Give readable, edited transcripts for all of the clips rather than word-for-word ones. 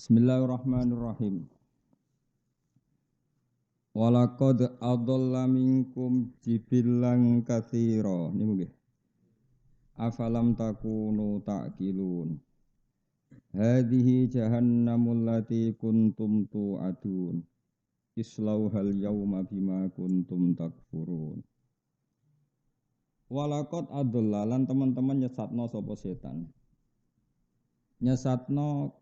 Bismillahirrahmanirrahim. Walaqad adalla minkum jibillan katsira. Niku nggih. Afalam takunu ta'qilun. Hadhihi jahannamul lati kuntum tu'adun. Islauhal yauma bima kuntum takfurun. Walaqad adalla lan teman-teman nyesatno sapa setan. Nyesatno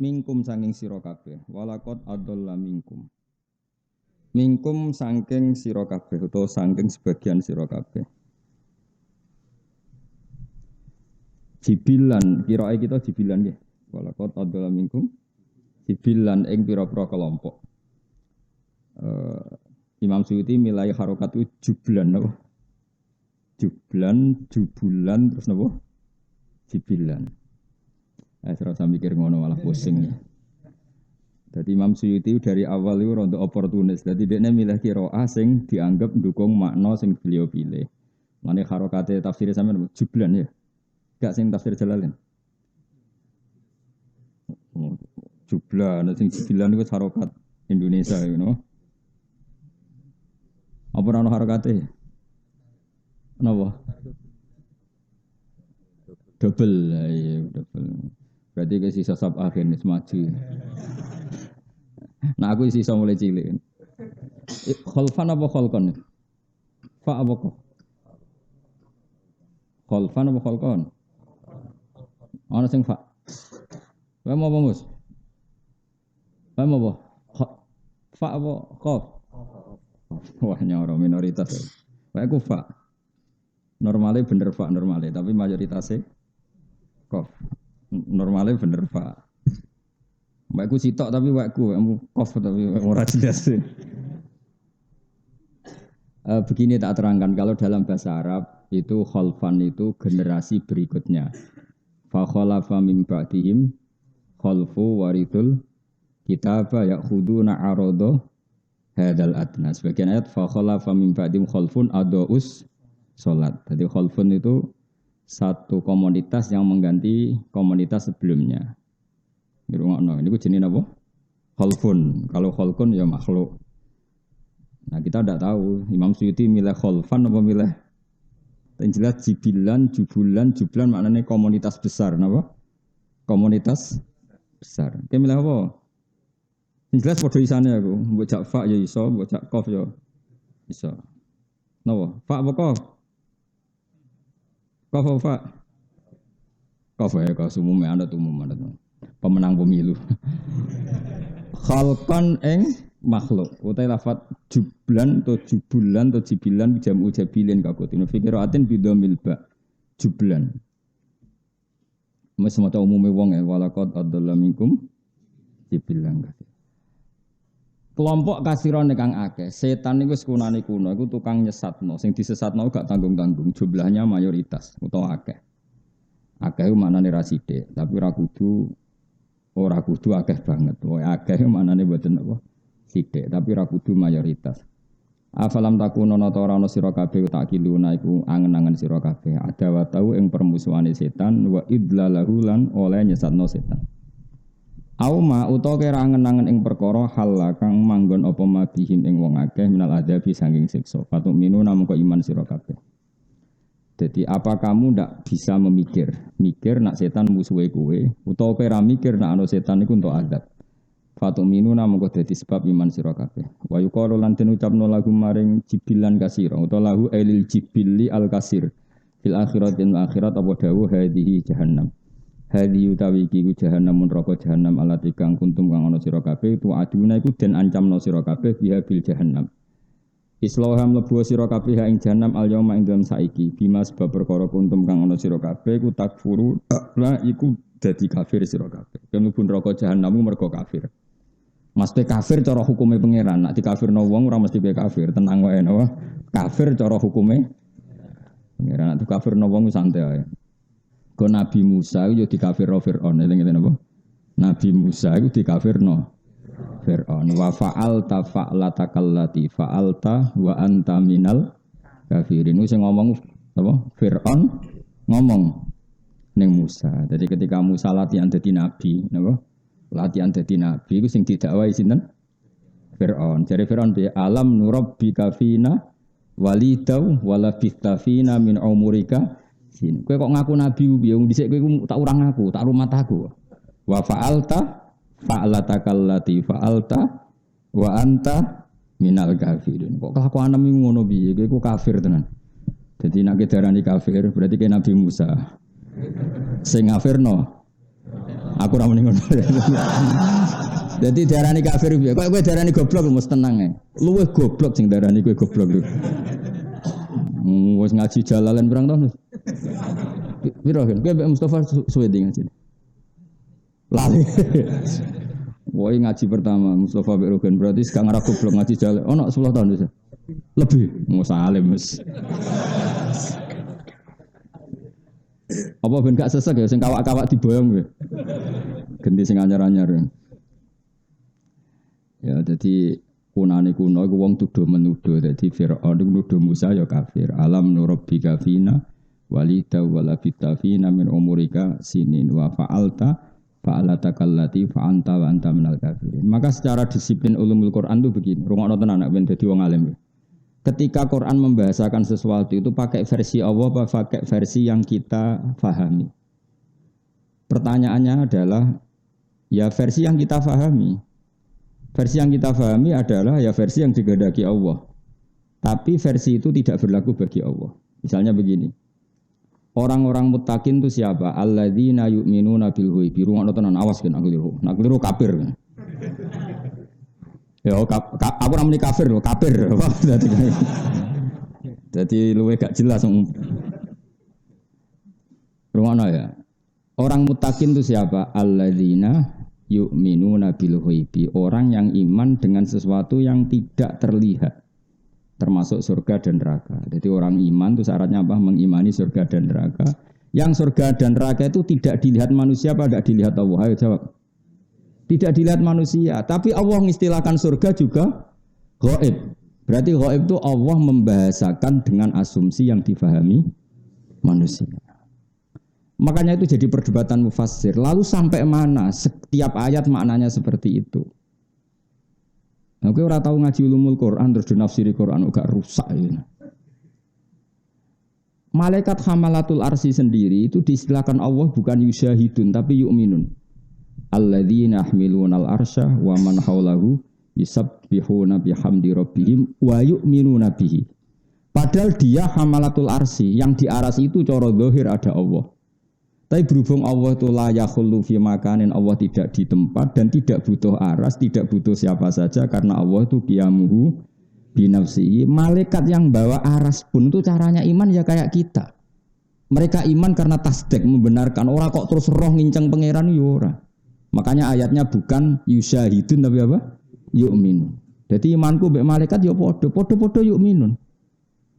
minkum saking sira kabeh. Walaqad adalla minkum. Minkum saking sira kabeh utawa saking sebagian sira kabeh. Jibilan, kirae kita jibilan nggih. Walaqad adalla minkum jibilan ing pira-pira kelompok. Imam Suyuti milai harokat itu jublan napa? Jublan, jubulan terus napa? Jibilan. Serasa mikir ngono malah pusing. Jadi Imam Suyuti dari awal itu rontok oportunis. Jadi dia milih qiraah sing dianggap mendukung makna sing beliau pilih. Mane harokate tafsir sampean jublan ya. Gak sing tafsir Jalalain. Jublan sing jibilan itu harokat Indonesia you know. Apa ana harokate? Napa? Double, ya double. Berarti ke sisa sab akhir nih maju. Nah aku sisa mulai cilik. Kholfan apa kholkon? Fa apa kok? Kholfan apa kholkon? Ana sing fa. Wae mau apa, Mus? Wae mau apa? Fa apa khof? Wah nyoro minoritas. Wae aku fa. Normalnya bener fa normalnya, tapi mayoritasnya khof. Normalnya bener Pak. Mbakku sitok tapi wakku kof tapi ora jelas. Begini tak terangkan kalau dalam bahasa Arab itu khalfan itu generasi berikutnya. Fa khalafa min ba'dihim khalfu warithul kitaba ya'khuduna arada hadzal adna. Sebagian ayat fa khalafa min ba'dihim khalfun adaus salat. Jadi khalfun itu satu komunitas yang mengganti komunitas sebelumnya. Ngrungokno, niku jenenge apa? Khalfun. Kalau khalqun ya makhluk. Nah, kita tidak tahu Imam Suyuti milih khalfan apa milih. Yang jelas jibilan, jublan maknanya komunitas besar, napa? Komunitas besar. Oke, milih apa? Yang jelas padha isane aku, mbok jak fa ya iso, mbok jak qaf ya iso. Napa? Fa apa qaf? Kofa, ya kau umumnya ada pemenang pemilu. Khalqan eng makhluk. Utai lafat jublan atau jubulan atau jibilan jamu jabilin kakutin. Fikiratin bidomil ba jublan. Mas semata umumnya wong ya. Walaqad adalla minkum jibilan. Kelompok kasiron kang akeh, setan niku sekunane kuno, iku tukang nyesatno, sing disesatno gak tanggung-tanggung, jumlahnya mayoritas utawa akeh. Akeh maknane ra sithik, tapi ora kudu akeh banget. Wae akeh maknane mboten apa sithik, tapi ora kudu mayoritas. Afalam takunono ta ora ana sira kabeh takiluna iku angen-angen sira kabeh. Ada wa tau ing permusuhane setan wa idlalahu lan oleh nyesatno setan. Auma utawa kira angen-angen ing perkara hal kang manggon apa mabihim ing wong akeh minal adabi saking siksa. Fatuk minu namung kok iman sira kabeh. Jadi apa kamu ndak bisa mikir nak setan musuhe kowe utawa kira mikir nak ana setan iku entuk adab. Fatuk minu namung kok dadi sebab iman sira kabeh. Wa yuqalu lan den ucapno lagu maring jibilan kasira utawa lahu ailil jibilli al kasir. Fil akhiratin akhirat apa dawuh hadhihi jahannam. Hadi utawi iki jahanam neraka jahanam alati kang kuntum kang ana sira kabeh tu aduna iku den ancamno sira kabeh biha bil jahanam. Islaham mlebu sira kabeh ing jahanam al yauma ing dalem saiki bima sebab perkara kuntum kang ana sira kabeh iku takfuru la iku dadi kafir sira kabeh. Mlebu neraka jahanam mergo kafir. Mesti kafir cara hukume pangeran. Nek dikafirno wong ora mesti bae kafir, tenang wae napa. Kafir cara hukume pangeran. Nek dikafirno wong santai ae. Ko Nabi Musa itu dikafirno Fir'aun, eling-eling apa? Nabi Musa itu dikafirno Fir'aun. Wa fa'alta fa'latakallati fa'alta wa anta minal kafirin. Sing ngomong apa? Fir'aun ngomong ning Musa. Jadi ketika Musa latihan dadi nabi, napa? Latihan dadi nabi iku sing didakwahi sinten? Fir'aun. Jare Fir'aun bi alam nurabbika fina walidau wala bistafina min umurika sin. Kowe kok ngaku nabi piye? Dhisik kowe tak urang aku, tak rumat aku. Wa fa'alta fa'alatakallati fa'alta wa anta minal kafirin. Kok kelakuan iki ngono piye? Kowe kafir tenan. Jadi nek darani kafir berarti ke Nabi Musa. Sing ngafirno. Aku ora muni ngono. Jadi darani kafir piye? Kok kowe darani goblok mesti tenang ae. Luwih goblok sing darani kowe goblok lho. Wis ngaji jalalan pirang tahun. Piro kan? Kowe Mustafa suwe ngaji. Lali. Woi ngaji pertama Mustafa Mbak Rogen berarti sekarang aku belum ngaji jalan. Oh no 10 tahun bisa. Lebih Musa alim mas. Apa ben gak sesek ya sing kawak-kawak diboyong kowe. Ganti sing anyar-anyar. Ya jadi kunane kuno iku wong tuduh menuduh dadi Firaun iku nuduh Musa ya kafir. Alam nurabbika fina walida wala fitafina min umurika sinin wa fa'alta fa'alatakallati fa'anta wa anta minal kafirin. Maka secara disiplin ulumul Quran itu begini. Rungokno tenan nek ben dadi wong alim. Ketika Quran membahasakan sesuatu itu pakai versi Allah apa pakai versi yang kita fahami? Pertanyaannya adalah ya versi yang kita fahami. Versi yang kita fahami adalah ya versi yang digandaki Allah. Tapi versi itu tidak berlaku bagi Allah. Misalnya begini. Orang-orang muttaqin itu siapa? Alladzina yu'minuna bil ghaibi. Rungokno tenan awas kan keliru. Nak keliru kafir. Ya aku namanya kafir loh, kafir. Jadi luwih gak jelas. Rungokno ya. Orang muttaqin itu siapa? Alladzina yu'minuna bil ghaibi. Orang yang iman dengan sesuatu yang tidak terlihat. Termasuk surga dan neraka. Jadi orang iman itu syaratnya apa? Mengimani surga dan neraka. Yang surga dan neraka itu tidak dilihat manusia apa tidak dilihat Allah? Ayo jawab. Tidak dilihat manusia. Tapi Allah mengistilahkan surga juga ghaib. Berarti ghaib itu Allah membahasakan dengan asumsi yang difahami manusia. Makanya itu jadi perdebatan mufassir. Lalu sampai mana setiap ayat maknanya seperti itu? Nah, kowe ora tau ngaji ulumul Quran terus dinafsiri Quran gak rusak ya. Malaikat hamalatul arsy sendiri itu diistilahkan Allah bukan yusyahidun tapi yu'minun. Alladzina yahmilunal arsya wa man haulahu yusabbihuna bihamdi rabbihim wa yu'minuna bihi. Padahal dia hamalatul arsy, yang di aras itu cara zahir ada Allah. Tapi berhubung Allah itu la yakhullu fi makanin, Allah tidak di tempat dan tidak butuh aras, tidak butuh siapa saja karena Allah itu qiyamuhu binafsihi. Malaikat yang bawa aras pun itu caranya iman ya kayak kita. Mereka iman karena tasdik, membenarkan. Orang kok terus roh nginceng pangeran ya ora. Makanya ayatnya bukan yusyahidun tapi apa? Yu'minun. Jadi imanku mbek malaikat ya padha-padha yu'minun.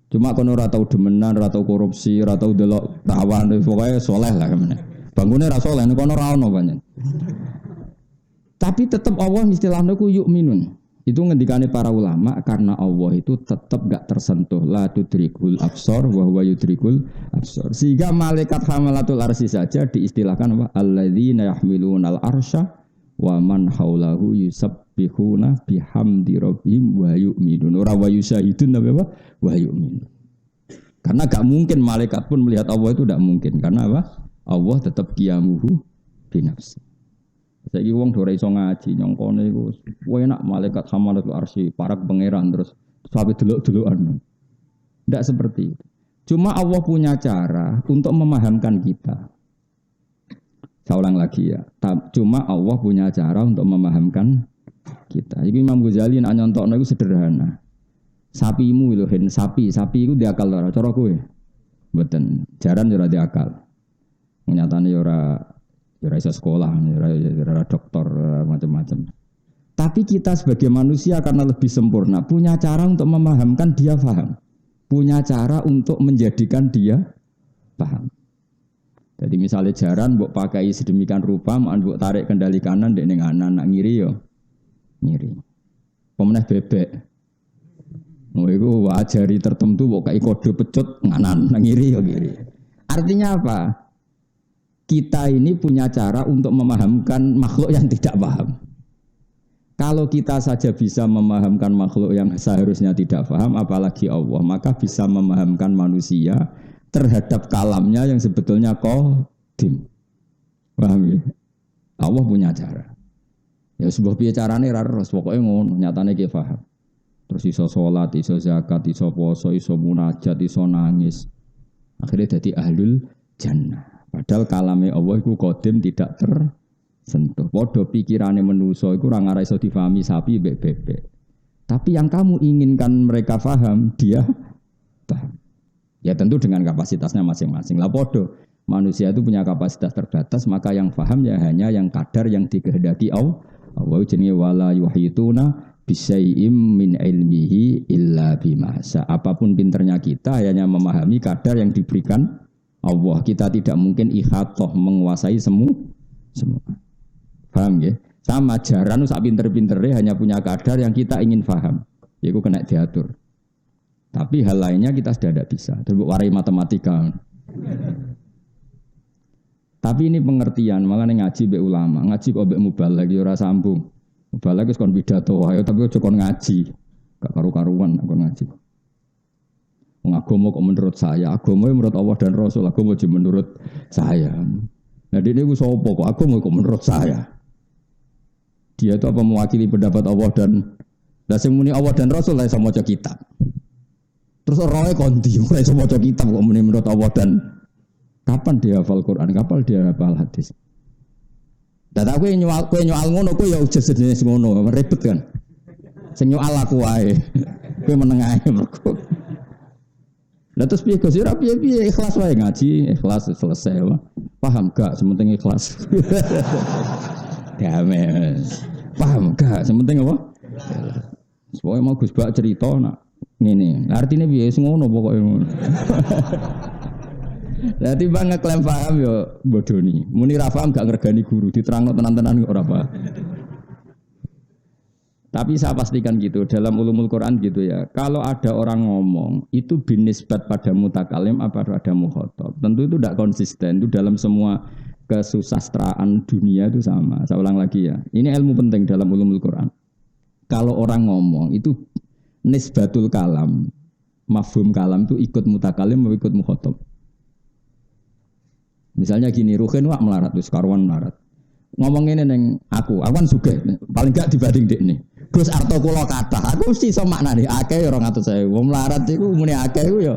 Cuma kono ora tau demenan, ora tau korupsi, ora tau delok tawan, pokoke saleh lah kemene. Bangune ra saleh, kono ora ono banyak. Tapi tetap Allah istilahnya ku yu'minun. Itu ngendikane para ulama karena Allah itu tetap gak tersentuh. La tudrikul absar wa huwa yudrikul absar. Sehingga malaikat hamalatul arsy saja diistilahkan apa? Alladzina yahmilunal arsya wa man haulahu yusabbihuna bihamdi rabbihim wa yu'minun. Ora wa yusyahidun tapi apa? Wa yu'minun. Karena gak mungkin malaikat pun melihat Allah itu gak mungkin. Karena apa? Allah tetap qiyamuhu binafsi. Saiki wong ora iso ngaji nyongkone iku enak malaikat hamalatul arsy para pangeran terus sampai delok-delokan. Tidak seperti itu. Cuma Allah punya cara untuk memahamkan kita. Saya ulang lagi ya. Cuma Allah punya cara untuk memahamkan kita. Iki Imam Ghazali nak nyontokno iku sederhana. Sapimu lho hen sapi iku diakal ora cara kowe. Mboten, jaran ora diakal. Nyatane ora iso sekolah, ora dokter, macam-macam. Tapi kita sebagai manusia karena lebih sempurna punya cara untuk memahamkan dia paham. Punya cara untuk menjadikan dia paham. Jadi misalnya jaran mbok pakai sedemikian rupa, mbok tarik kendali kanan ndek ning kanan, nak ngiri yo ngiri. Pemenah bebek. Oh iku wajari tertentu mbok kai kode pecut nganan, nak ngiri yo ngiri. Artinya apa? kita ini punya cara untuk memahamkan makhluk yang tidak paham. Kalau kita saja bisa memahamkan makhluk yang seharusnya tidak paham, apalagi Allah, maka bisa memahamkan manusia terhadap kalamnya yang sebetulnya qadim. Paham ya? Allah punya cara. Ya sebuah piye carane ra terus pokoke ngono, nyatane ki paham. Terus iso salat, iso zakat, iso poso, iso munajat, iso nangis. Akhirnya jadi ahlul jannah. Padahal kalame Allah iku qadim tidak tersentuh. Padha pikirane manusa iku ora ngara iso difahami sapi mbek bebek. Tapi yang kamu inginkan mereka paham, dia paham. Ya tentu dengan kapasitasnya masing-masing. Lah padha manusia itu punya kapasitas terbatas, maka yang paham ya hanya yang kadar yang dikehendaki Allah. Allah jenenge wala yuhituna bisyai'im min ilmihi illa bima syaa. Apapun pinternya kita hanya memahami kadar yang diberikan Allah. Kita tidak mungkin ihatah menguasai semua. Paham ya? Sama jaran sak pinter-pintere hanya punya kadar yang kita ingin paham. Yaiku kena diatur. Tapi hal lainnya kita sudah tidak bisa. Terus warai matematika. Tapi ini pengertian, malah ngaji be ulama, ngaji kok be mubalagh ya ora sambung. Mubalagh wis kon pidato wae, tapi aja kon ngaji. Gak karu-karuan kon ngaji. Wong agama kok menurut saya, agama menurut Allah dan Rasul, agama aja menurut saya. Nah, dia ku sapa kok agama kok menurut saya. Dia itu apa mewakili pendapat Allah dan lah sing muni Allah dan Rasul lah iso maca kitab. Terus roe konti, ora iso maca kitab kok muni menurut Allah dan kapan dia hafal Quran, kapan dia hafal hadis. Dan aku nyual ngono, aku ya udah sejenis ngono, ribet kan. Sing nyual aku wae, aku meneng ae mergo. Lah terus piye Gus? Ora piye-piye, ikhlas wae ngaji, ikhlas selesai. Paham gak? Sementing ikhlas. Damai. Paham gak? Sementing apa? Pokoke mau Gus Bak cerita nak ngene. Artine piye ngono pokoke ngono. Lah timbang ngeklaim paham ya bodoni. Muni ra paham gak ngergani guru, diterangno tenan-tenan ora apa. Tapi saya pastikan gitu, dalam ulumul Quran gitu ya. Kalau ada orang ngomong, itu binisbat pada mutakalim apa pada mukhatab. Tentu itu tidak konsisten, itu dalam semua kesusastraan dunia itu sama. Saya ulang lagi ya. Ini ilmu penting dalam ulumul Quran. Kalau orang ngomong, itu nisbatul kalam, mafhum kalam itu ikut mutakalim atau ikut mukhatab. Misalnya gini, Ruhin wak melarat, terus karuan melarat. Ngomongin neng aku kan sugih, paling gak dibanding dek nih. Gus arto kula kathah, aku mesti iso maknane akeh ya 200.000. Wong melarat iku muni akeh iku ya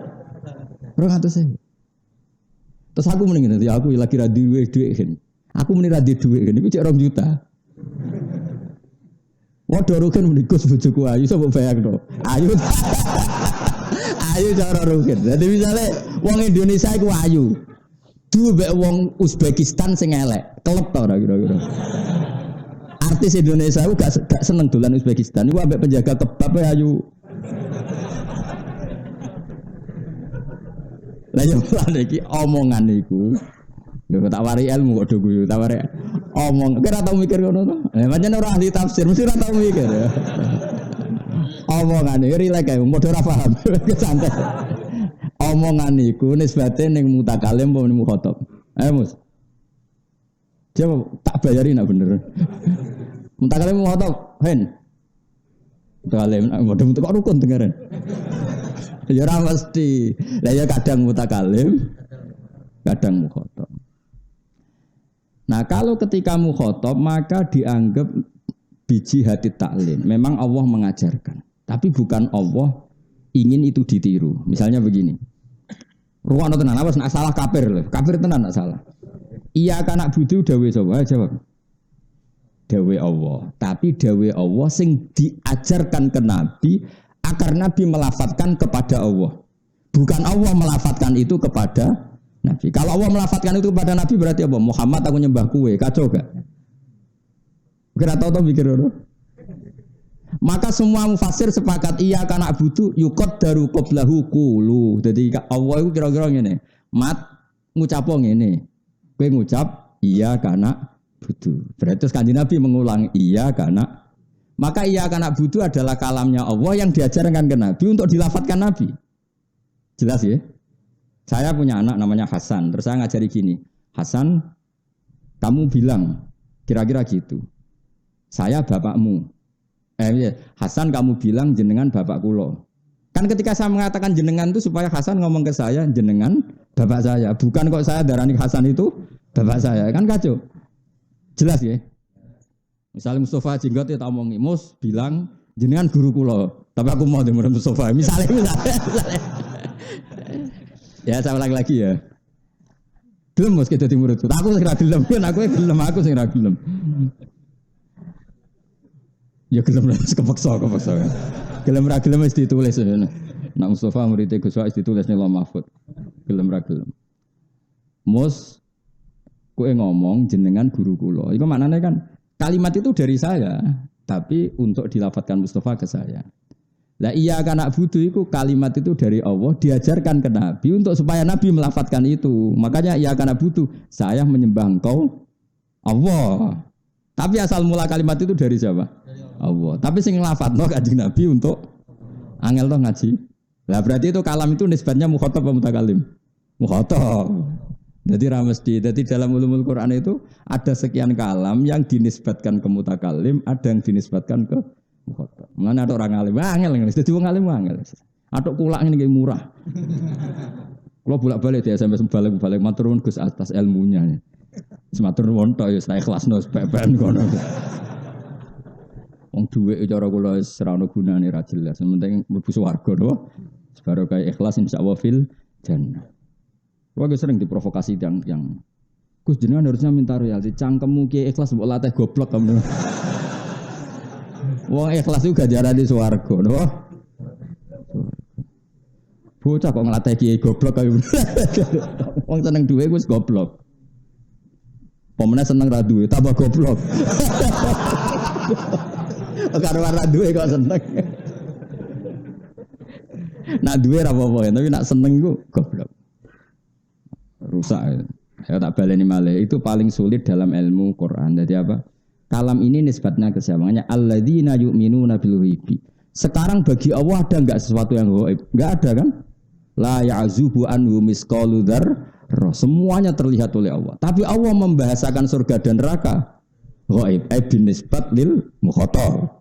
200.000. Terus aku mending ngene, aku lagi ra duwe dhuwit. Aku muni ra duwe dhuwit, iku cek 2 juta. Waduh Ruhin muni Gus bojoku ayu sapa bayangno. Ayu. Ayu cara Ruhin. Dadi misale wong Indonesia iku ayu. Duwe wong Uzbekistan sing elek, kelep ta ora kira-kira. Artis Indonesia gak seneng dolan Uzbekistan, iku ambek penjaga kebab ayu. Lah yo iki omongan iku. Lho tak wari ilmu kok do guyu, tak wari omong. Kira tau mikir ngono to? Pancen ora ahli tafsir, mesti ora tau mikir. Omongan iki rilek ae, padha ora paham. Santai. Omongan iku nisbate ning mutakalim apa ning mukhatab. Ayo Mus. Jawab tak bayarin nak bener. Mutakalim mukhatab, hen. Mutakalim modem kok rukun dengaran. Ya ora mesti. Lah ya kadang mutakalim, kadang mukhatab. Nah, kalau ketika mukhatab maka dianggap biji hati taklim. Memang Allah mengajarkan, tapi bukan Allah ingin itu ditiru. Misalnya begini. Ruwano tenan awas nak salah kafir lho. Kafir tenan nak salah. Iya kanak budu dawe sapa? Jawab. Dawe Allah. Tapi dawe Allah sing diajarkan ke Nabi agar Nabi melafatkan kepada Allah. Bukan Allah melafatkan itu kepada Nabi. Kalau Allah melafatkan itu kepada Nabi berarti apa? Muhammad aku nyembah kue. Kacau gak? Kira tahu mikir dulu. Maka semua mufassir sepakat iya kana butuh yukot daru qoblahu qulu. Jadi Allah itu kira-kira ngene. Mat ngucapo ngene. Kowe ngucap iya kana butuh. Berarti Kanjeng Nabi mengulang iya kana. Maka iya kana butuh adalah kalamnya Allah yang diajarkan ke Nabi untuk dilafatkan Nabi. Jelas ya? Saya punya anak namanya Hasan. Terus saya ngajari gini. Hasan Kamu bilang kira-kira gitu. Saya bapakmu. Hasan kamu bilang jenengan bapak kulo. Kan ketika saya mengatakan jenengan itu supaya Hasan ngomong ke saya jenengan bapak saya. Bukan kok saya darani Hasan itu bapak saya. Kan kacau. Jelas ya. Misalnya Mustafa Jenggot ya tak omongi, Mus bilang jenengan guru kulo. Tapi aku mau dengar Mustafa. Misalnya. Ya saya ulang lagi ya. Gelem Mus kita muridku. Aku sing ra gelem, aku sing ra gelem. Ya gelem kepeksa. Gelem ra gelem wis ditulis. Nak Mustafa murid Gus Wais ditulis ning Lauh Mahfuz. Gelem ra gelem. Mus kowe ngomong jenengan guru kula. Iku maknane kan kalimat itu dari saya, tapi untuk dilafatkan Mustafa ke saya. Lah iya kan nak budu itu kalimat itu dari Allah diajarkan ke Nabi untuk supaya Nabi melafatkan itu. Makanya iya kan nak budu saya menyembah engkau Allah. Tapi asal mula kalimat itu dari siapa? Allah. Tapi sing nglafatno Kanjeng Nabi untuk angel to ngaji. Lah berarti itu kalam itu nisbatnya mukhatab atau mutakalim? Mukhatab. Jadi ramesti. Jadi dalam ulumul Quran itu ada sekian kalam yang dinisbatkan ke mutakalim, ada yang dinisbatkan ke mukhatab. Mana ada orang alim, angel. Jadi wong alim angel. Atok kulak ini kayak murah. Kalau bolak-balik dia sampai balik maturun Gus atas ilmunya. Sematur wonto ya saya ikhlasno ben kono. Wong dhuwit cara kula wis ora ono gunane ra jelas. Penting mlebu swarga to. Sebaro kaya ikhlas insyaallah fil jannah. Kula sering diprovokasi yang Gus jenengan harusnya minta royalti. Cangkemmu ki ikhlas mbok latih goblok kamu. Wong ikhlas itu ganjaran di swarga to. Bocah kok nglatih kiai goblok kaya. Wong seneng duwe wis goblok. Pemenang seneng ra duwe, tambah goblok. Karo ra duwe kok seneng. Nak duwe ra apa-apa, tapi nak seneng ku goblok. Rusak. Ya tak baleni malih. Itu paling sulit dalam ilmu Quran. Jadi apa? Kalam ini nisbatnya ke siapa? Makanya alladzina yu'minuna bil ghaibi. Sekarang bagi Allah ada enggak sesuatu yang gaib? Enggak ada kan? La ya'zubu anhu misqalu dzarrah. Semuanya terlihat oleh Allah. Tapi Allah membahasakan surga dan neraka ghaib. Bin nisbat lil mukhatab.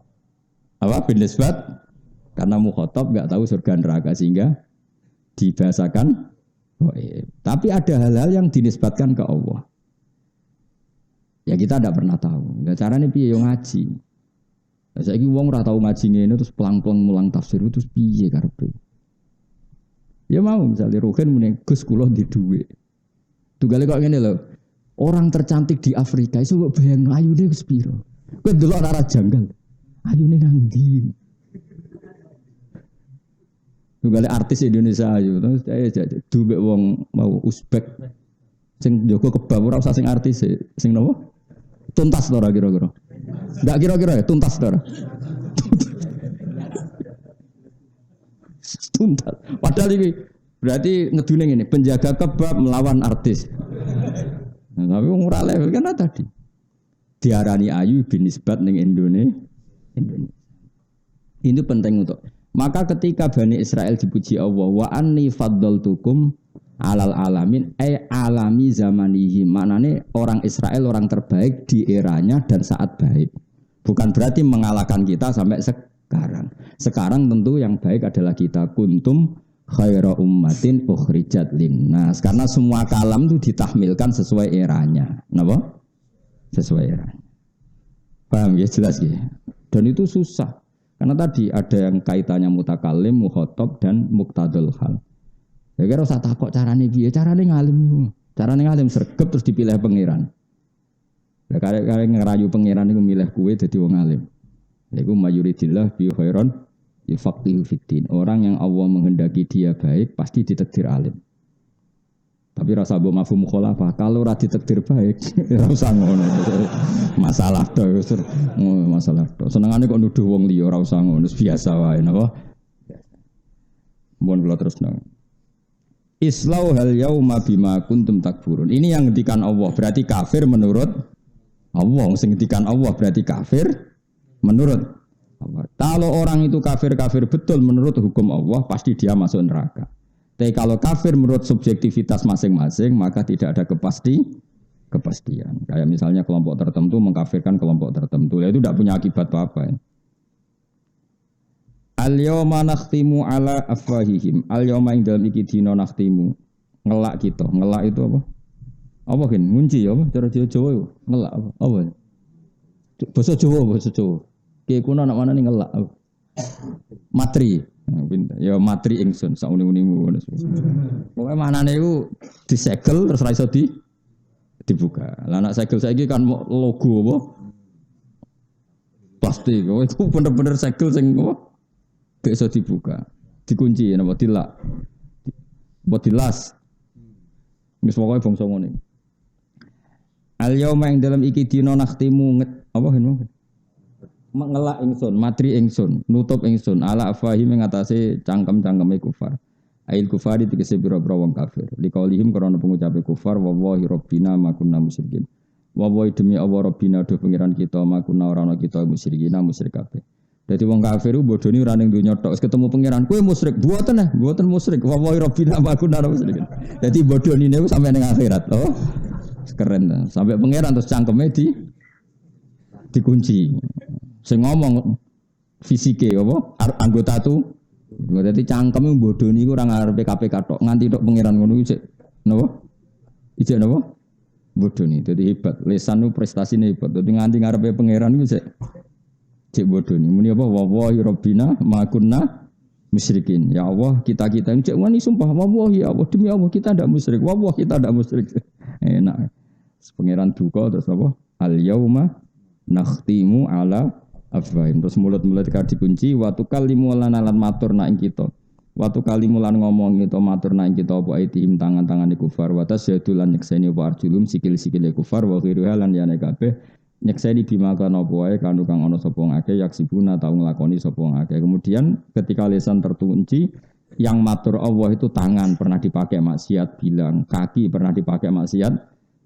Apa bin nisbat? Karena mukhatab enggak tahu surga dan neraka sehingga dibahasakan ghaib. Tapi ada hal-hal yang dinisbatkan ke Allah. Ya kita tidak pernah tahu. Enggak carane piye yo ngaji. Saiki wong ora tau ngaji ngene terus pelang-pelang mulang tafsir itu terus piye karepe? Ya mau misalnya Ruhin muni Gus kula di dhuwit. Tugale kok ngene lho. Orang tercantik di Afrika iso kok bayangno ayune wis piro. Kowe ndelok ora janggal. Ayune nang ndi? Tugale artis Indonesia ayu terus dhuwit wong mau Uzbek sing njogo kebab ora usah sing artis sing napa? Tuntas to ora kira-kira. Enggak kira-kira ya tuntas to ora. Tuntas. Padahal ini berarti ngedune ngene, penjaga kebab melawan artis. Nah, tapi wong ora level kan tadi. Diarani ayu bin nisbat ning Indonesia. Itu penting untuk. Maka ketika Bani Israel dipuji Allah, wa anni faddaltukum alal alamin alami zamanihi. Maknane orang Israel orang terbaik di eranya dan saat baik. Bukan berarti mengalahkan kita sampai sekarang. Sekarang tentu yang baik adalah kita kuntum khaira ummatin ukhrijat linnas. Karena semua kalam itu ditahmilkan sesuai eranya. Napa? Sesuai eranya. Paham ya jelas ya. Dan itu susah. Karena tadi ada yang kaitannya mutakalim, mukhatab dan muqtadul hal. Ya kira usah takok carane piye? Carane ngalim. Carane ngalim sregep terus dipilih pangeran. Lah karek-karek ngerayu pangeran iku milih kowe dadi wong alim. Iku mayuridillah bi khairan yufaqihu fiddin. Orang yang Allah menghendaki dia baik pasti ditakdir alim. Tapi rasa mbok mafhum mukhalafah kalau ora ditakdir baik ora usah ngono. Masalah to, masalah to. Senengane kok nuduh wong liya ora usah ngono, biasa wae napa. Mohon kula terusno. Islau hal yauma bima kuntum takfurun. Ini yang ngendikan Allah, berarti kafir menurut Allah. Sing ngendikan Allah berarti kafir menurut Allah. Kalau orang itu kafir betul menurut hukum Allah, pasti dia masuk neraka. Tapi kalau kafir menurut subjektivitas masing-masing, maka tidak ada kepastian. kepastian. Kayak misalnya kelompok tertentu mengkafirkan kelompok tertentu, itu tidak punya akibat apa-apa. Al-yawma nakhtimu ala afwahihim. Al-yawma ing dalam iki dina nakhtimu. Ngelak kita. Ngelak itu apa? Apa kan? Ngunci apa? Cara Jawa itu. Ngelak apa? Apa? Bahasa Jawa, bahasa Jawa. Kayak kuno anak mana nih ngelak apa? Matri. Ya matri ingsun sak uni-unimu. Pokoke manane iku disegel terus ra iso dibuka. Lah anak segel saiki kan logo apa? Plastik. Oh, itu bener-bener segel sing apa? Bisa dibuka, dikunci, napa dilak, buat dilas. Wis pokoke bangsa ngene. Al yauma ing dalam iki dina nakhtimu apa hen ngelak ingsun, matri ingsun, nutup ingsun ala afahim ing atase cangkem-cangkeme kufar. Ail kufari tegese pira-pira wong kafir. Liqaulihim karena pengucape kufar wallahi rabbina ma kunna musyrikin. Wallahi demi Allah rabbina do pangeran kita ma kunna ora ana kita musyrikina musyrik kabeh. Jadi wong kafir ku bodoni ora ning donya tok, ketemu pangeran, kowe musyrik, mboten musyrik. Wallahi rabbina ma kunna musyrikin. Dadi bodonine ku sampai ning akhirat. Oh. Keren. Sampai pangeran terus cangkeme dikunci. Sing ngomong fisike apa? Anggota tu. Dadi cangkeme bodoni ku ora ngarepe KPK tok, nganti tok pangeran ngono iki napa? Ijek napa? Bodoni. Dadi hebat. Lesan ku prestasine hebat. Dadi nganti ngarepe pangeran iku cek bodoh ni, muni apa? Wallahi rabbina ma kunna musyrikin. Ya Allah, kita ini cek wani sumpah, wallahi ya Allah, demi Allah kita tidak musyrik. Wallahi kita tidak musyrik. Enak. Pangeran duka terus apa? Al yauma nakhtimu ala afwahim. Terus mulut-mulut kita dikunci, wa tukallimu lana lan matur na ing kita. Wa tukallimu lan ngomong kita matur na ing kita apa aitihim tangan-tangan kufar wa tasyadu lan nyekseni apa arjulum sikil-sikile kufar wa ghiruha lan yane kabeh. Nyekseni bima kana apa wae kanu kang ana sapa ngake yaksibuna tau nglakoni sapa ngake. Kemudian ketika lisan terkunci, yang matur Allah itu tangan pernah dipakai maksiat bilang, kaki pernah dipakai maksiat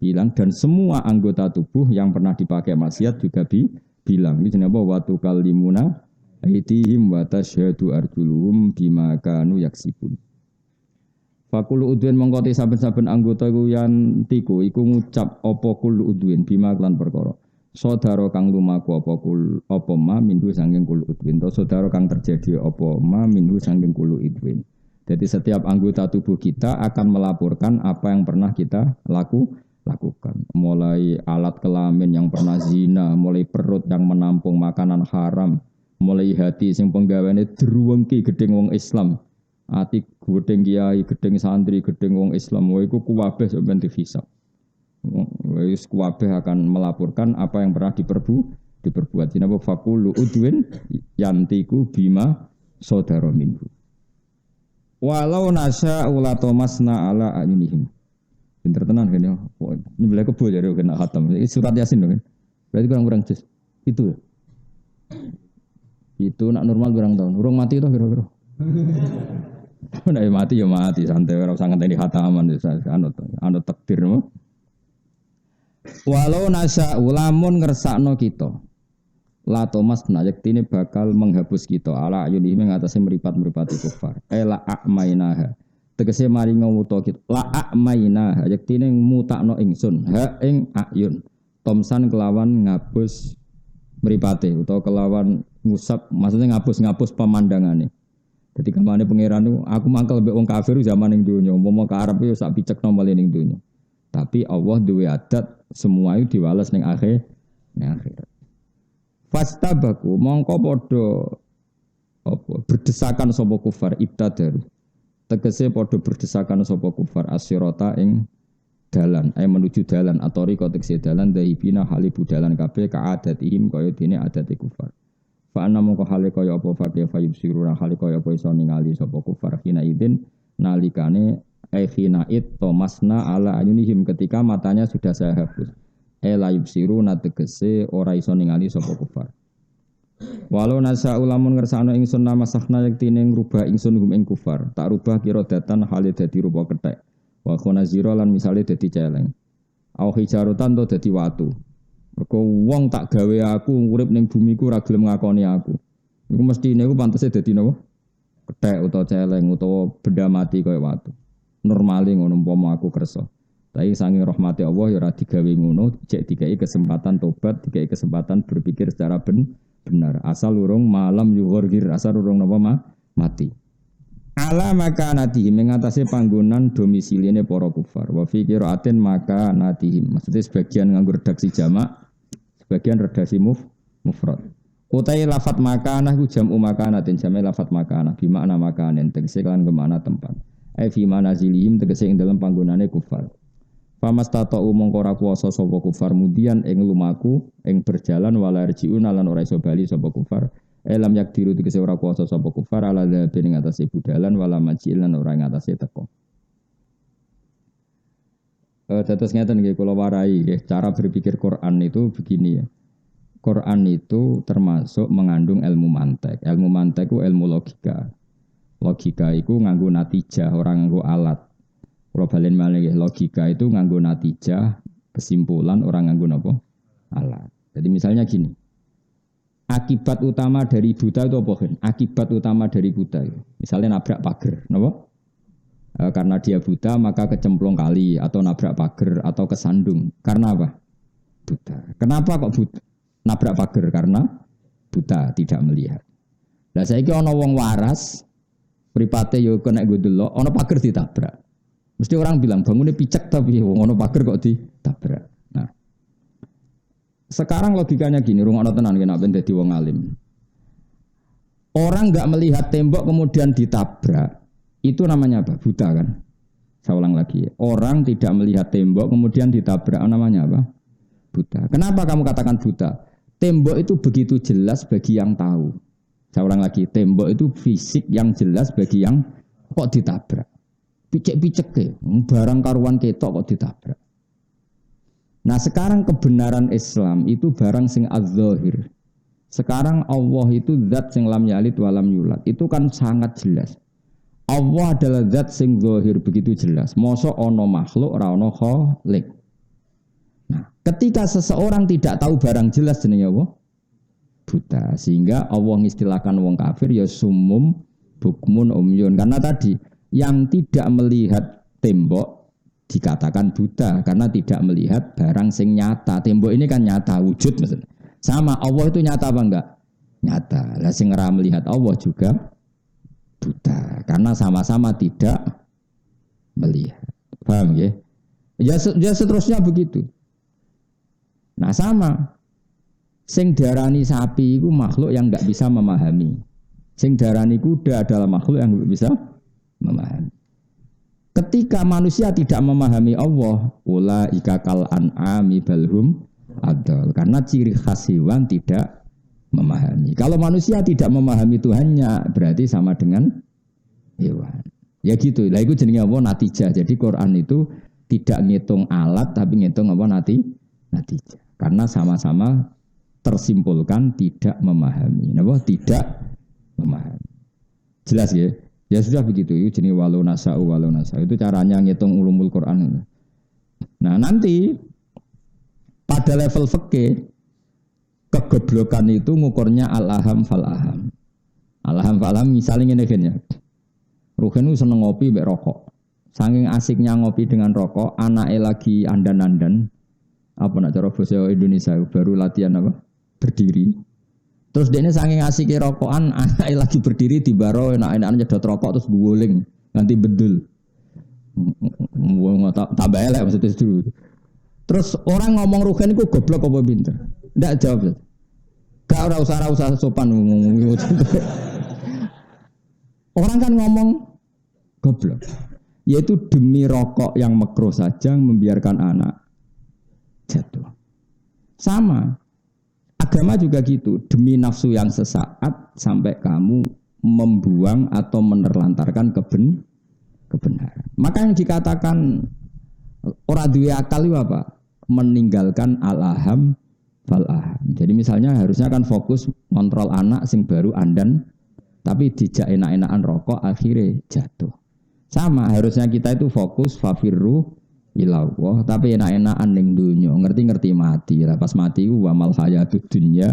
bilang, dan semua anggota tubuh yang pernah dipakai maksiat juga bilang. Ini jenenge apa? Wa tukallimuna aitihim wa tasyhadu arjuluhum bima kanu yaksibun. Fakulu udwin mengkoti saben-saben anggota iku yantiku iku ngucap apa kul udwin bima lan perkara. Saudara kang lumaku apa ma minhu sanging kul udwin. To saudara kang terjadi apa ma minhu sanging kul udwin. Jadi setiap anggota tubuh kita akan melaporkan apa yang pernah kita lakukan. Mulai alat kelamin yang pernah zina, mulai perut yang menampung makanan haram, mulai hati sing penggaweane druwengki gedeng wong Islam. Ati gedeng kiai, gedeng santri, gedeng wong Islam, iku kuwabeh sampeyan dihisab. Wis kuwabeh akan melaporkan apa yang pernah diperbuat. Jenenge fakulu udwin yantiku bima saudara minhu. Walau nasya ula tomasna ala ayunihim. Pinter tenan kan ya. Ini boleh kebo jadi kena khatam. Ini surat Yasin kan. Berarti kurang-kurang juz. Itu ya. Itu nak normal kurang tahun. Urung mati itu kira-kira. Nek mati ya mati santai ora usah ngenteni khataman anut takdir. Walau nasa ulamun ngersakno kita. La Thomas yektine bakal menghapus kita ala ayuni mengatasi meripat-meripati kufar. La a'mainaha. Tegese mari ngawuta kita. La a'mainaha yektine mutakno ingsun ha ing ayun. Tomsan kelawan ngapus mripate utawa kelawan ngusap maksudnya ngapus pemandangane. Jadi kemana pangeran itu, aku mangkel lebih wong kafir zaman yang dunia, mau ke Arab itu sak picek nomor yang dunia. Tapi Allah duwe adat semua itu diwales neng akhirat. Fastabaku mongko podo berdesakan sapa kufar ibtadaru. Tegese podo berdesakan sapa kufar asyirata ing dalan, menuju dalan atau riko tegese dalan dahibina halibu dalan kabeh kaadatihim kaya dene adate kufar. Fa ana mongko hale kaya apa fakih fayub siruna hale kaya apa iso ningali sapa kufar hina idin nalikane khina it tomasna ala ayunihim ketika matanya sudah saya hapus. La yubsiruna tegese ora iso ningali sapa kufar. Walau nasa ulamun ngersakno ingsun namasahna yektine ngrubah ingsun hum ing kufar, tak rubah kira datan hale dadi rupa kethek. Wa khonazira lan misale dadi celeng. Au hijarotan to dadi watu. Mergo wong tak gawe aku urip ning bumi ku ora gelem ngakoni aku. Iku mestine iku pantese dadi napa? Kethek utawa celeng utawa benda mati kaya watu. Normale ngono umpama aku kersa. Tapi saking rahmati Allah ya ora digawe ngono, cek dikai kesempatan tobat, dikai kesempatan berpikir secara benar. Asal urung malam yughir, asal urung napa mati. Ala makanatihim mengatasi panggonan domisiline para kufar. Wa fi qiraatin makanatihim. Maksudnya sebagian nganggo redaksi jamak, sebagian redaksi mufrad. Utai lafat makanah ku jam'u makanatin, jam'e lafat makanah bi makna makanen tegese kan ke makna tempat. Fi manazilihim tegese ing dalam panggonane kufar. Famastata mongko ora kuwasa sapa kufar mudian ing lumaku ing berjalan walarjiun lan ora iso bali sapa kufar. Lam yakdiru tegese ora kuwasa sapa kufar ala dzabe ing atase budalan wala majil lan ora ing atase teko. Dados ngeten nggih kula warai nggih cara berpikir Quran itu begini ya. Quran itu termasuk mengandung ilmu mantek. Ilmu mantek itu ilmu logika. Logika itu nganggo natijah, orang nganggo alat. Kalau balen malih logika itu nganggo natijah, kesimpulan, orang nganggo napa? Alat. Jadi misalnya gini. Akibat utama dari buta itu apa kan? Akibat utama dari buta itu. Misalnya nabrak pagar, napa? Karena dia buta maka kecemplung kali atau nabrak pagar atau kesandung. Karena apa? Buta. Kenapa kok buta? Nabrak pagar karena buta, tidak melihat. Lah saiki ana wong waras, mripate yo kena nggo delok, ana pagar ditabrak. Mesti orang bilang bangune picek tapi wong ana pagar kok ditabrak. Nah. Sekarang logikanya gini, rungokno tenan kena ben dadi wong alim. Orang enggak melihat tembok kemudian ditabrak, itu namanya apa? Buta kan? Saya ulang lagi. Orang tidak melihat tembok kemudian ditabrak, namanya apa? Buta. Kenapa kamu katakan buta? Tembok itu begitu jelas bagi yang tahu. Saya ulang lagi, tembok itu fisik yang jelas bagi yang kok ditabrak. Picek-picek ke, barang karuan ketok kok ditabrak. Nah sekarang kebenaran Islam itu barang sing az-zahir. Sekarang Allah itu zat sing lam yalid wa lam yulad. Itu kan sangat jelas. Allah adalah zat sing zahir begitu jelas. Mosok ana makhluk ora ana khaliq. Nah, ketika seseorang tidak tahu barang jelas jenenge apa? Buta. Sehingga Allah ngistilahkan wong kafir ya sumum bukmun umyun. Karena tadi yang tidak melihat tembok dikatakan buta karena tidak melihat barang sing nyata. Tembok ini kan nyata wujud maksudnya. Sama Allah itu nyata apa enggak? Nyata. Lah sing ora melihat Allah juga buta karena sama-sama tidak melihat. Paham ya? Ya seterusnya begitu. Nah sama, sing darani sapi itu makhluk yang enggak bisa memahami. Sing darani kuda adalah makhluk yang enggak bisa memahami. Ketika manusia tidak memahami Allah, ulaika kal an'ami balhum adall. Karena ciri khas hewan tidak memahami. Kalau manusia tidak memahami Tuhannya, berarti sama dengan hewan. Ya gitu. Lah itu jenenge apa? Natijah. Jadi Quran itu tidak ngitung alat, tapi ngitung apa natijah. Karena sama-sama tersimpulkan tidak memahami. Napa? Tidak memahami. Jelas ya? Ya sudah begitu. Itu jenis walau nasa'u. Itu caranya ngitung ulumul Quran. Nah nanti pada level fikih kegoblokan itu ngukurnya al-aham fal-aham. Al-aham fal-aham misalnya ngene ya. Ruhen itu seneng ngopi mbek rokok. Saking asiknya ngopi dengan rokok, anake lagi andan-andan. Apa nak cara bahasa Indonesia baru latihan apa? Berdiri. Terus dia ini saking asiknya rokokan, anaknya lagi berdiri di baro, enak-enakan nyedot rokok terus guling, nanti bedul. Tambah elek maksudnya dulu. Terus orang ngomong Ruhen itu goblok apa pinter? Ndak jawab. Gak usah sopan ngomong. Orang kan ngomong goblok. Yaitu demi rokok yang makruh saja membiarkan anak jatuh. Sama. Agama juga gitu. Demi nafsu yang sesaat sampai kamu membuang atau menerlantarkan kebenaran. Maka yang dikatakan ora duwe akal itu apa? Meninggalkan al-aham fal-aham. Jadi misalnya harusnya kan fokus kontrol anak sing baru andan tapi dijak enak-enakan rokok akhirnya jatuh. Sama harusnya kita itu fokus fafirru ilallah tapi enak-enakan ning dunya, ngerti-ngerti mati. Lah pas mati ku wa mal hayatud dunya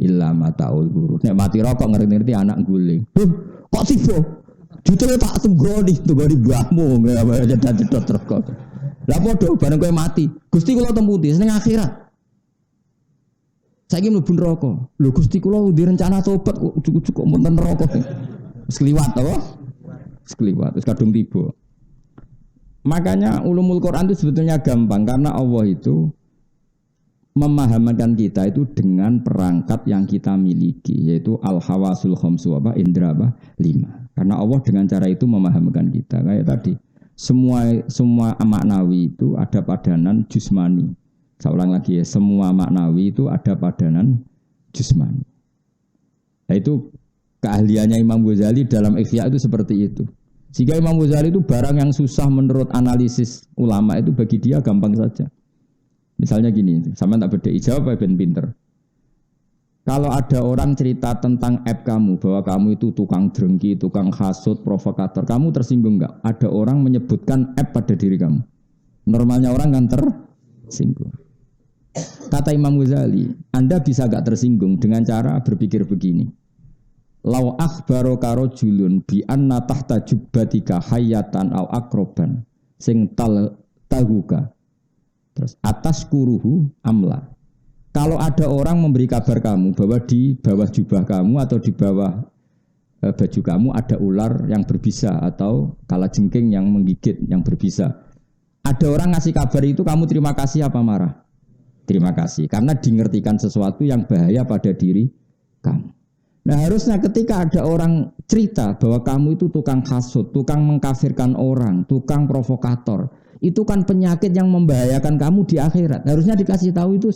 illa mataul ghurur. Nek mati rokok ngerti-ngerti anak guling. Kok sifo? Jutune tak tunggoni mbahmu ngapa jedot rokok. Lah padha bareng kowe mati. Gusti kula teng pundi? Ning akhirat. Saiki mlebu neraka. Lho Gusti kula di rencana tobat kok ujug-ujug kok mboten neraka. Wis kliwat apa? Wis kliwat, wis kadung tiba. Makanya ulumul Quran itu sebetulnya gampang karena Allah itu memahamkan kita itu dengan perangkat yang kita miliki yaitu al-hawasul khamsu apa indra apa 5. Karena Allah dengan cara itu memahamkan kita kayak tadi semua maknawi itu ada padanan jusmani. Saya ulang lagi ya, semua maknawi itu ada padanan jusmani. Nah, itu keahliannya Imam Ghazali dalam Ihya itu seperti itu. Sehingga Imam Ghazali itu barang yang susah menurut analisis ulama itu bagi dia gampang saja. Misalnya gini, sama tak beda jawab apa ben pinter. Kalau ada orang cerita tentang aib kamu, bahwa kamu itu tukang drengki, tukang hasut, provokator, kamu tersinggung enggak? Ada orang menyebutkan aib pada diri kamu. Normalnya orang kan tersinggung. Kata Imam Ghazali, Anda bisa enggak tersinggung dengan cara berpikir begini. Lau akhbaraka rajulun bi anna tahta jubbatika hayatan aw akroban sing tahuka. Terus atas kuruhu amla. Kalau ada orang memberi kabar kamu bahwa di bawah jubah kamu atau di bawah baju kamu ada ular yang berbisa atau kalajengking yang menggigit yang berbisa. Ada orang ngasih kabar itu kamu terima kasih apa marah? Terima kasih karena dingertikan sesuatu yang bahaya pada diri kamu. Nah harusnya ketika ada orang cerita bahwa kamu itu tukang hasut, tukang mengkafirkan orang, tukang provokator, itu kan penyakit yang membahayakan kamu di akhirat. Harusnya dikasih tahu itu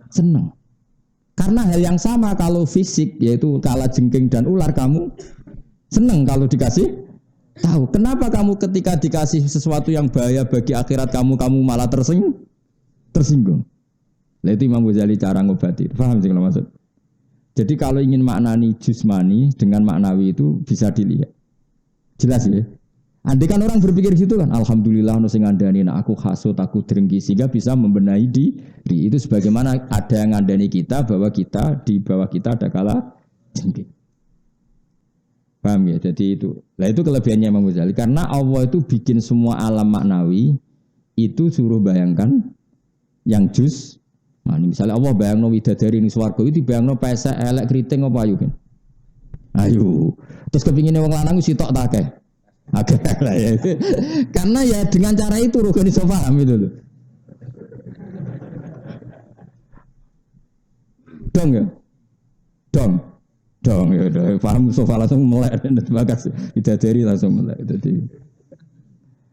senang. Karena hal yang sama kalau fisik, yaitu kalajengking dan ular, kamu senang kalau dikasih tahu. Kenapa kamu ketika dikasih sesuatu yang bahaya bagi akhirat kamu malah tersinggung? Nah itu Imam Ghazali cara ngobati. Paham sih kalau maksud? Jadi kalau ingin maknani jusmani dengan maknawi itu bisa dilihat. Jelas ya? Andai kan orang berpikir gitu kan, alhamdulillah ono sing ngandani aku hasut, aku drengki sehingga bisa membenahi diri. Itu sebagaimana ada yang ngandani kita bahwa kita di bawah kita ada kala jengking. Paham ya? Jadi itu. Nah itu kelebihannya Imam Ghazali karena Allah itu bikin semua alam maknawi itu suruh bayangkan yang jus. Nah, misalnya Allah bayangno widadari ning swarga itu dibayangno pesek elek kriting apa ayu kan. Ayo. Terus kepingine wong lanang sitok ta akeh. Akeh lah ya. Karena ya dengan cara itu rugane iso paham itu loh. Dong ya. Dong ya udah paham sofa langsung melek bagas widadari langsung melek jadi.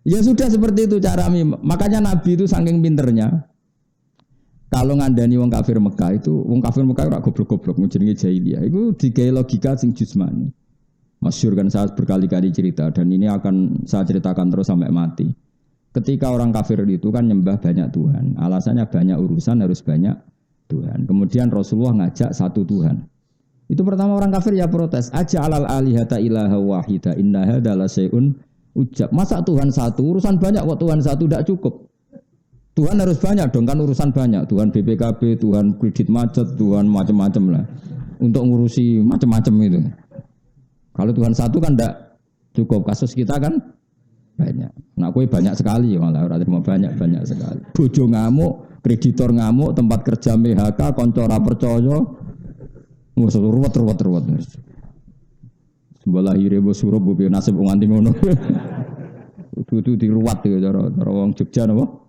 Ya sudah seperti itu cara makanya Nabi itu saking pinternya. Kalau ngandani wong kafir Mekah itu, wong kafir Mekah ora goblok-goblok jenenge jahiliyah. Iku digawe logika sing jusmani. Masyhur kan saya berkali-kali cerita dan ini akan saya ceritakan terus sampai mati. Ketika orang kafir itu kan nyembah banyak Tuhan. Alasannya banyak urusan harus banyak Tuhan. Kemudian Rasulullah ngajak satu Tuhan. Itu pertama orang kafir ya protes. Aja alal alihata ilaha wahida inna hadza la syai'un ujab. Masa Tuhan satu, urusan banyak kok Tuhan satu tidak cukup. Tuhan harus banyak dong kan urusan banyak. Tuhan BPKB, Tuhan kredit macet, Tuhan macam-macam lah. Untuk ngurusi macam-macam itu. Kalau Tuhan satu kan tidak cukup. Kasus kita kan banyak. Nah kue banyak sekali. Malah orang terima banyak sekali. Bojo ngamuk, kreditor ngamuk, tempat kerja PHK, konco ora percaya. Ruwet. Sebelah lahir ibu suruh bu nasib nganti ngono. Itu diruwat ya cara wong Jogja napa?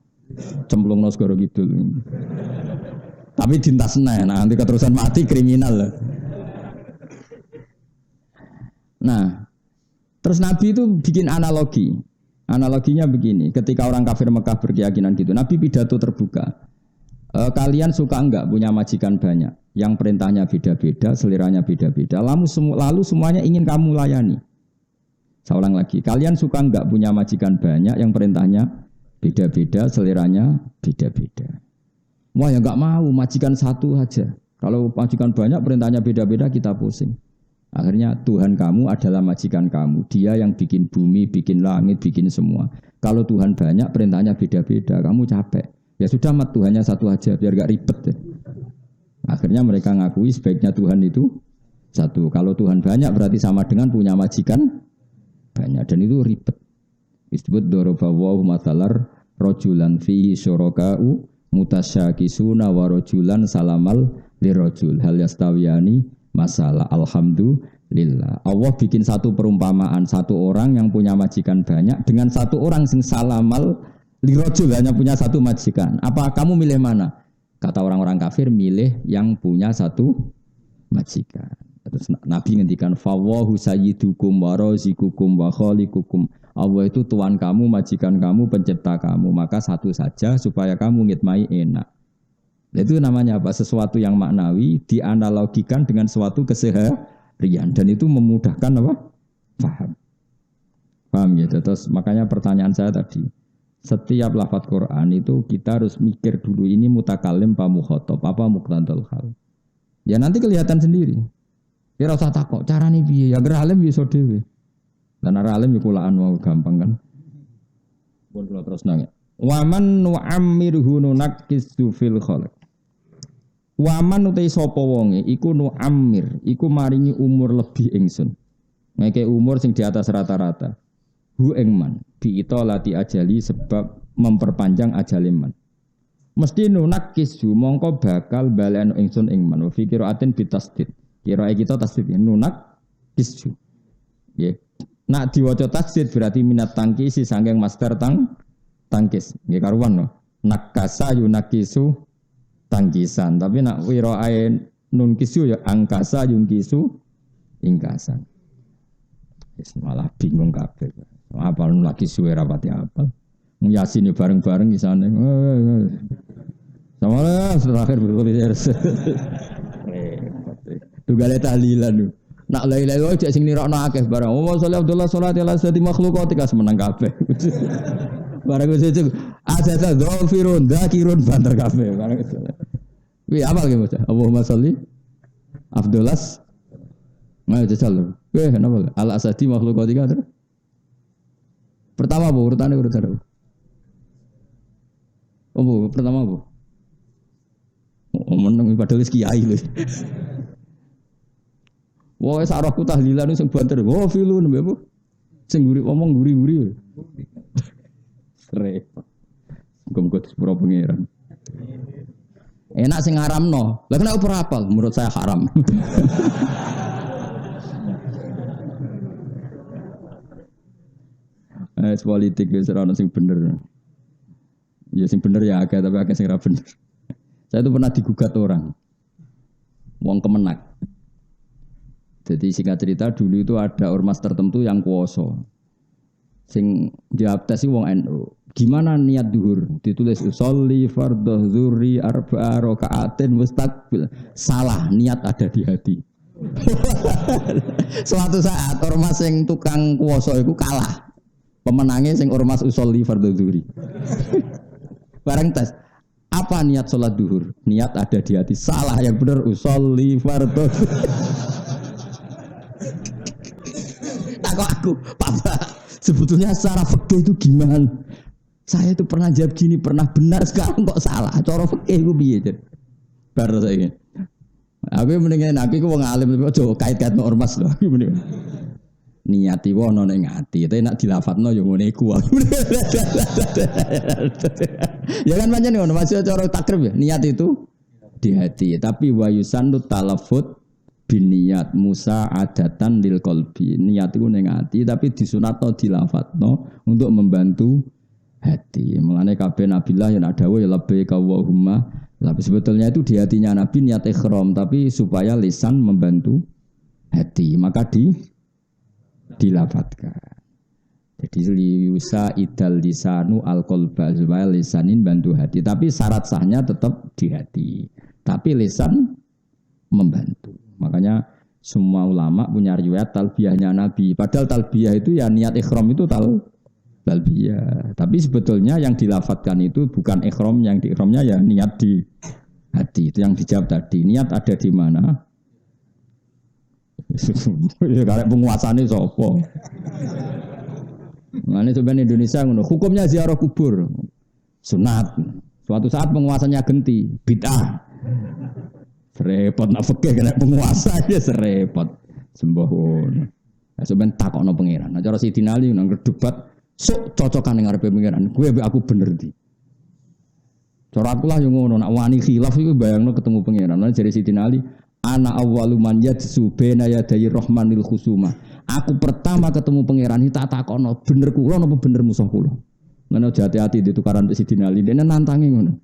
Cemplung segoro gitu. Tapi dintas nanti keterusan mati kriminal. Nah, terus Nabi itu bikin analogi. Analoginya begini, ketika orang kafir Mekah berkeyakinan gitu, Nabi pidato terbuka. Kalian suka enggak punya majikan banyak, yang perintahnya beda-beda, seliranya beda-beda, lalu semuanya ingin kamu layani. Saya ulang lagi, kalian suka enggak punya majikan banyak, yang perintahnya beda-beda, seliranya beda-beda. Wah ya enggak mau, majikan satu aja. Kalau majikan banyak, perintahnya beda-beda, kita pusing. Akhirnya Tuhan kamu adalah majikan kamu. Dia yang bikin bumi, bikin langit, bikin semua. Kalau Tuhan banyak, perintahnya beda-beda, kamu capek. Ya sudah mat Tuhannya satu aja, biar enggak ribet. Ya. Akhirnya mereka ngakui sebaiknya Tuhan itu satu. Kalau Tuhan banyak berarti sama dengan punya majikan banyak. Dan itu ribet. Disebut dorobawahu mathalar rajulan fihi syuraka'u mutasyakisuna wa rajulan salamal lirajul hal yastawiyani masalah alhamdulillah. Allah bikin satu perumpamaan satu orang yang punya majikan banyak dengan satu orang sing salamal lirajul hanya punya satu majikan. Apa kamu milih mana? Kata orang-orang kafir milih yang punya satu majikan. Terus Nabi ngendikan fawahu sayyidukum wa razikukum wa khaliqukum. Allah itu tuan kamu, majikan kamu, pencipta kamu. Maka satu saja supaya kamu ngitmai enak. Itu namanya apa? Sesuatu yang maknawi dianalogikan dengan suatu keseharian dan itu memudahkan apa? Paham. Paham gitu. Terus makanya pertanyaan saya tadi, setiap lafaz Quran itu kita harus mikir dulu ini mutakalim apa mukhatab, apa muqtadal hal. Ya nanti kelihatan sendiri. Ya ora usah takok, carane piye? Ya ora alim iso dhewe. Lan ora alim yo kulaan mau gampang kan. Pun kula terus nang. Wa man nu'ammirhu nunakkisu fil khalq. Waman utai sapa wonge iku nu amir, iku maringi umur lebih ingsun. Ngeke umur sing di atas rata-rata. Hu ing man, diita lati ajali sebab memperpanjang ajale man. Mesti nunakis hu mongko bakal baleno ingsun ing man. Fi qiraatin bitasdid. Qiraat kita tasdid nunak kisju. Nggih. Nak diwaca tasdid berarti minat tangkisi saking master tangkis. Nggih karuan no. Nakasa yunakisu tangkisan, tapi nak wiraae nun kisu ya angkasa yung kisu ingkasan. Malah bingung kabeh. Apa nun lagi suwe rapati apa? Yasin bareng-bareng di sana. Sama lah terakhir berkulis. Tugale tahlilan. Nak la ilaha illallah cek sing nirokno akeh barang. Wa sholli Abdullah sholati ala sadi makhluqat kas menang kabeh. Barang wis cek asata dzafirun dzakirun banter kabeh barang itu. Wi apal ki bocah. Allahumma sholli Abdullah. Nah jajal. Kenapa? Al asadi makhluqat terus. Pertama bu, urutan. Oh, pertama bu. Oh, menang padahal kiai lho. Wah, sarahku tahlilan sing banter. Oh, filun mbek, Bu. Sing guri omong guri-guri. Repot. Muga-muga sepuro pangeran. Enak sing ngaramno. Lah kenapa ora apal? Menurut saya haram. Politik wis ora ono sing bener. Ya sing bener ya akeh tapi akeh sing ora bener. Saya itu pernah digugat orang. Wong Kemenak. Jadi singkat cerita dulu itu ada ormas tertentu yang kuoso. Sing jawab tes wong NU. Gimana niat duhur? Ditulis sholli fardhu dzuri arba'a raka'atin mustaqbil. Salah, niat ada di hati. Suatu saat ormas sing tukang kuoso itu kalah. Pemenangnya sing ormas usolli fardhu dzuri. Bareng tes. Apa niat sholat duhur? Niat ada di hati. Salah, yang benar usolli fardhu. Takut aku, Papa. Sebetulnya secara fikih itu gimana? Saya itu pernah jawab gini, pernah benar, sekarang kok salah. Cara fikih itu piye, Jen? Baru saya ini. Aku mendingan aku wong alim tapi aja kait-kait ormas lho. Niati wono ning ati, tapi nek dilafatno ya ngene iku. Ya kan pancen ngono, masih cara takrib ya. Niat itu di hati, tapi wa yusannu talaffut biniyat Musa adatan lil qalbi. Niat itu ning ati tapi disunatno dilafatno untuk membantu hati. Mulane kabeh nabilah yang ada ya labbaik Allahumma. Tapi sebetulnya itu di hatinya Nabi niat ikhram tapi supaya lisan membantu hati. Maka dilafatkan. Jadi liusa idal lisanu al-qalba supaya lisanin bantu hati. Tapi syarat sahnya tetap di hati. Tapi lisan membantu. Makanya semua ulama punya riwayat talbiyahnya Nabi. Padahal talbiyah itu ya niat ikhram itu talbiyah. Tapi sebetulnya yang dilafatkan itu bukan ikhram, yang di ikhramnya ya niat di hati. Itu yang dijawab tadi. Niat ada di mana? Ya karek penguasane sapa? Mane coba Indonesia ngono, hukumnya ziarah kubur. Sunat. Suatu saat penguasanya ganti, bid'ah. Repot nak fikih kena penguasa ya serepot. Sembahun. Nah, sampeyan takokno pangeran. Nah cara Sidin Ali nang debat Sok cocokan ning ngarepe pangeran. Kowe mbek aku bener di. Cara aku lah yo ngono, nak wani khilaf iku bayangno ketemu pangeran. Lan jare Sidina Ali, ana awwalu man yadsu baina yaday rahmanil khusuma. Aku pertama ketemu pangeran iki tak takono, bener kula napa bener musuh kula. Lan hati-hati ditukaran mbek Sidina Ali, dene nantangi ngono.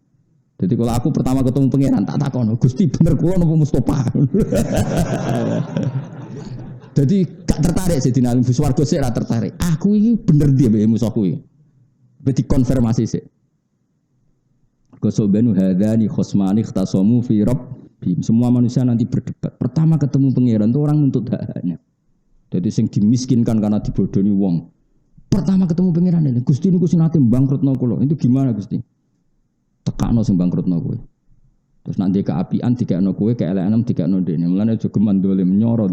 Jadi kalau aku pertama ketemu pangeran tak takono, Gusti bener kula napa Mustofa. Jadi gak tertarik Sidina Ali, swarga sik ra tertarik. Aku iki bener dia mbek musuhku iki. Wis dikonfirmasi sik. Gosobenu hadani khosmani khtasomu fi rabbihim. Semua manusia nanti berdebat. Pertama ketemu pangeran itu orang nuntut haknya. Jadi sing dimiskinkan karena dibodohi wong. Pertama ketemu pangeran ini, Gusti niku sinate bangkrutno kula. Itu gimana Gusti? Tekakno sing bangkrutno kowe. Terus nanti keapian dikekno kowe, keelekan dikekno dene. Mulane aja geman dolim nyoro.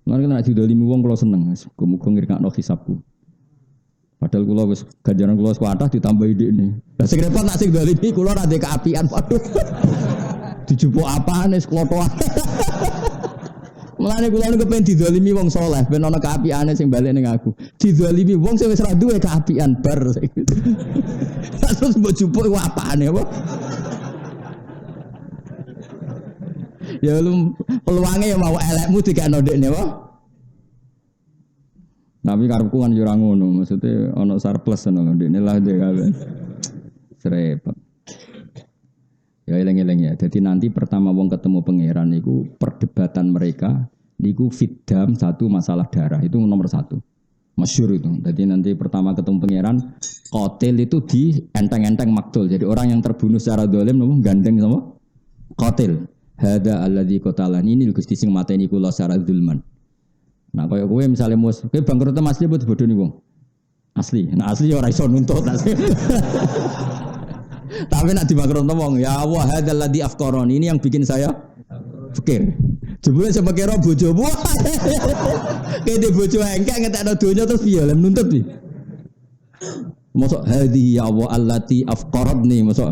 Mulane nek didolimi wong kula seneng. Muga ngirkakno hisabku. Padahal kula wis ganjaran kula kuatah ditambahi dhekne. Lah sing repot nak sing dolimi kula ra ndek keapian waduh. Dijupuk apane seklotoan. Mulane kula niku pengen didolimi wong saleh, ben ana keapiane sing balik ning aku. Didolimi wong sing wis ra duwe keapian bar. Terus mbok jupuk ku apane apa? Ya lu peluange ya mau elekmu dikekno ndekne apa? Tapi karepku kan yo ora ngono, maksudnya ana surplus ngono ndekne lah dhek kabeh. Serepet. Ya eling-eling ya. Jadi nanti pertama wong ketemu pangeran niku perdebatan mereka niku fiddam satu masalah darah itu nomor satu. Masyhur itu. Jadi nanti pertama ketemu pangeran qatil itu di enteng-enteng maktul. Jadi orang yang terbunuh secara zalim nopo gandeng sama qatil. Hada alladzi qatalani ini Gusti sing mateni kula secara zulman. Nah kaya kowe misale mus, kowe bangkrut asli apa bodoh nih wong? Asli. Nah asli ora iso nuntut asli. Tapi nak dibangkrut wong, ya Allah hadzal ladzi afqarani ini yang bikin saya fikir. Jebule sampe kira bojomu. Kene bojo engkek ngetekno donya terus piye lem nuntut piye? Mosok hadhi ya Allah allati afqaratni mosok.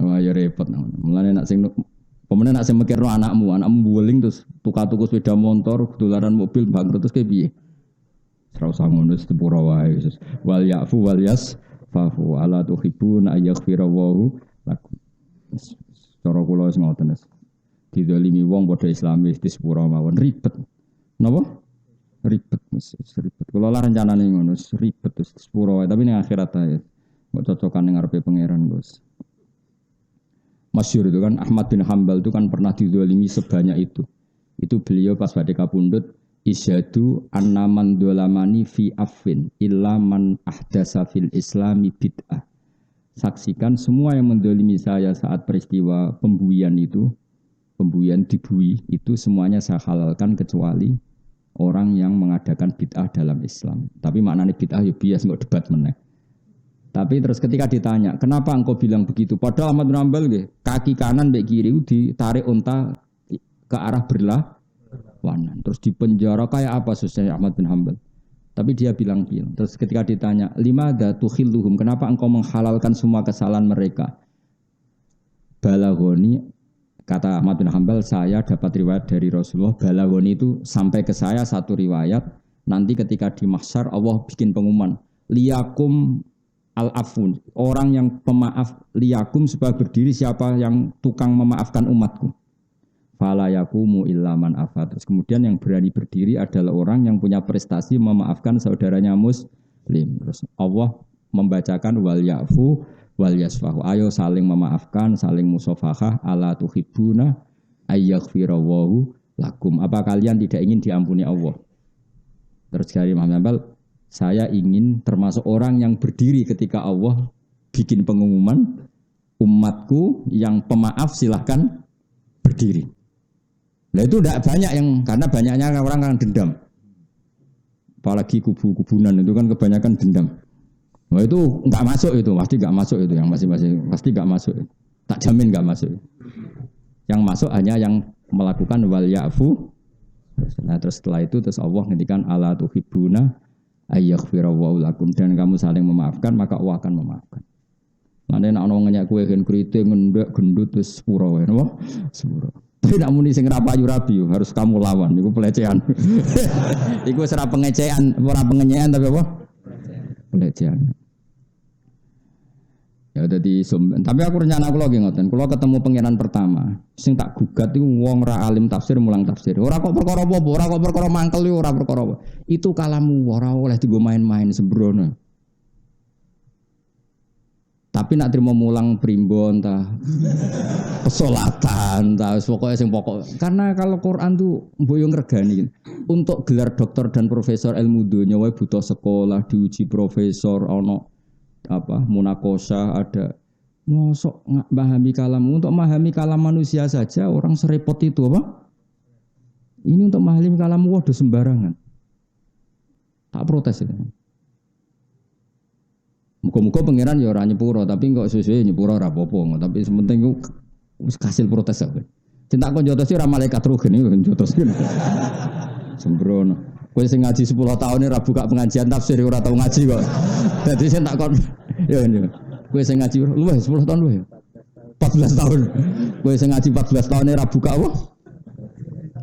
Wah ya repot. Mulane nak sing pemenang nak sing mikirno anakmu buling terus tuku sepeda motor, dolaran mobil bangkrut terus piye? Ora usah ngono sepuro wae. Wal yafu wal yasfahu ala tuhibun ayaghfira wallahu lakum. Cara kula wis ngoten wis. Didolimi wong padha Islamis di sepuro mawon ribet. Napa? Ribet wis ribet. Kula lah rencanane ngono ribet wis sepuro wae tapi ning akhirat ae. Kok cocokan ning ngarepe pangeran, Bos. Masyhur itu kan Ahmad bin Hambal itu kan pernah didolimi sebanyak itu. Itu beliau pas badhe kapundhut isyadu annaman dolamani fi affin illa man ahdasa fil islami bid'ah. Saksikan semua yang mendolimi saya saat peristiwa pembuian itu, pembuian dibui itu semuanya saya halalkan kecuali orang yang mengadakan bid'ah dalam Islam. Tapi maknanya bid'ah ya bias nggak debat meneh. Tapi terus ketika ditanya, kenapa engkau bilang begitu? Padahal Ahmad bin Hanbal kaki kanan mbek kiri ditarik unta ke arah berlawanan. Terus dipenjara kayak apa susahnya Ahmad bin Hanbal? Tapi dia bilang. Terus ketika ditanya, limada tukhilluhum? Kenapa engkau menghalalkan semua kesalahan mereka? Balaghoni, kata Ahmad bin Hanbal, saya dapat riwayat dari Rasulullah. Balaghoni itu sampai ke saya satu riwayat. Nanti ketika di mahsyar Allah bikin pengumuman, liyakum al-afun, orang yang pemaaf, liyakum supaya berdiri siapa yang tukang memaafkan umatku. Fala yaqumu illa man afa. Terus kemudian yang berani berdiri adalah orang yang punya prestasi memaafkan saudaranya muslim. Terus Allah membacakan wal yafu wal yasfahu. Ayo saling memaafkan, saling musafahah, ala tuhibbuna ayyaghfirallahu lakum. Apa kalian tidak ingin diampuni Allah? Terus dari Imam Hanbal, saya ingin termasuk orang yang berdiri ketika Allah bikin pengumuman umatku yang pemaaf silahkan berdiri. Nah itu tidak banyak yang, karena banyaknya orang yang dendam. Apalagi kubu-kubunan itu kan kebanyakan dendam. Nah itu enggak masuk itu, pasti enggak masuk itu yang masing-masing, pasti enggak masuk. Tak jamin enggak masuk. Yang masuk hanya yang melakukan wal ya'fu. Nah terus setelah itu terus Allah ngendikan ala tuhibbuna ayyaghfirallahu lakum, dan kamu saling memaafkan maka Allah akan memaafkan. Mane nek ana wong nyak kowe gen kriting ngendek gendut wis sepuro wae napa? Sepuro. Tapi nak muni sing ra payu rabi harus kamu lawan. Iku pelecehan. Iku ora pengecehan, ora pengenyean tapi apa? Pelecehan. Ya dadi tapi aku rencana kula nggih ngoten. Kula ketemu pangeran pertama, sing tak gugat iku wong ra alim tafsir mulang tafsir. Ora kok perkara apa, ora kok perkara mangkel ora perkara apa. Itu kalamu ora oleh digo main-main sembrono. Tapi nak terima mulang primbon tah pesolatan tah pokoknya sing pokok. Karena kalau Quran tuh mboyo ngregani. Untuk gelar doktor dan profesor ilmu dunya wae butuh sekolah, diuji profesor ono apa munakosa ada. Mosok memahami kalam untuk memahami kalam manusia saja orang serepot itu apa? Ini untuk memahami kalam waduh sembarangan. Tak protes itu. Muka-muka pangeran ya ora nyepuro tapi kok suwe-suwe nyepuro ora apa-apa tapi sementing ku wis kasil protes aku. Cinta kon jotos ora malaikat rugen iki jotos ki. Sembrono. Kowe sing ngaji 10 tahun ora buka pengajian tafsir ora tau ngaji kok. Dadi sing tak kon ya ini. Kowe sing ngaji luwih 10 tahun luwih. 14 tahun. Kowe sing ngaji 14 tahun ora buka apa?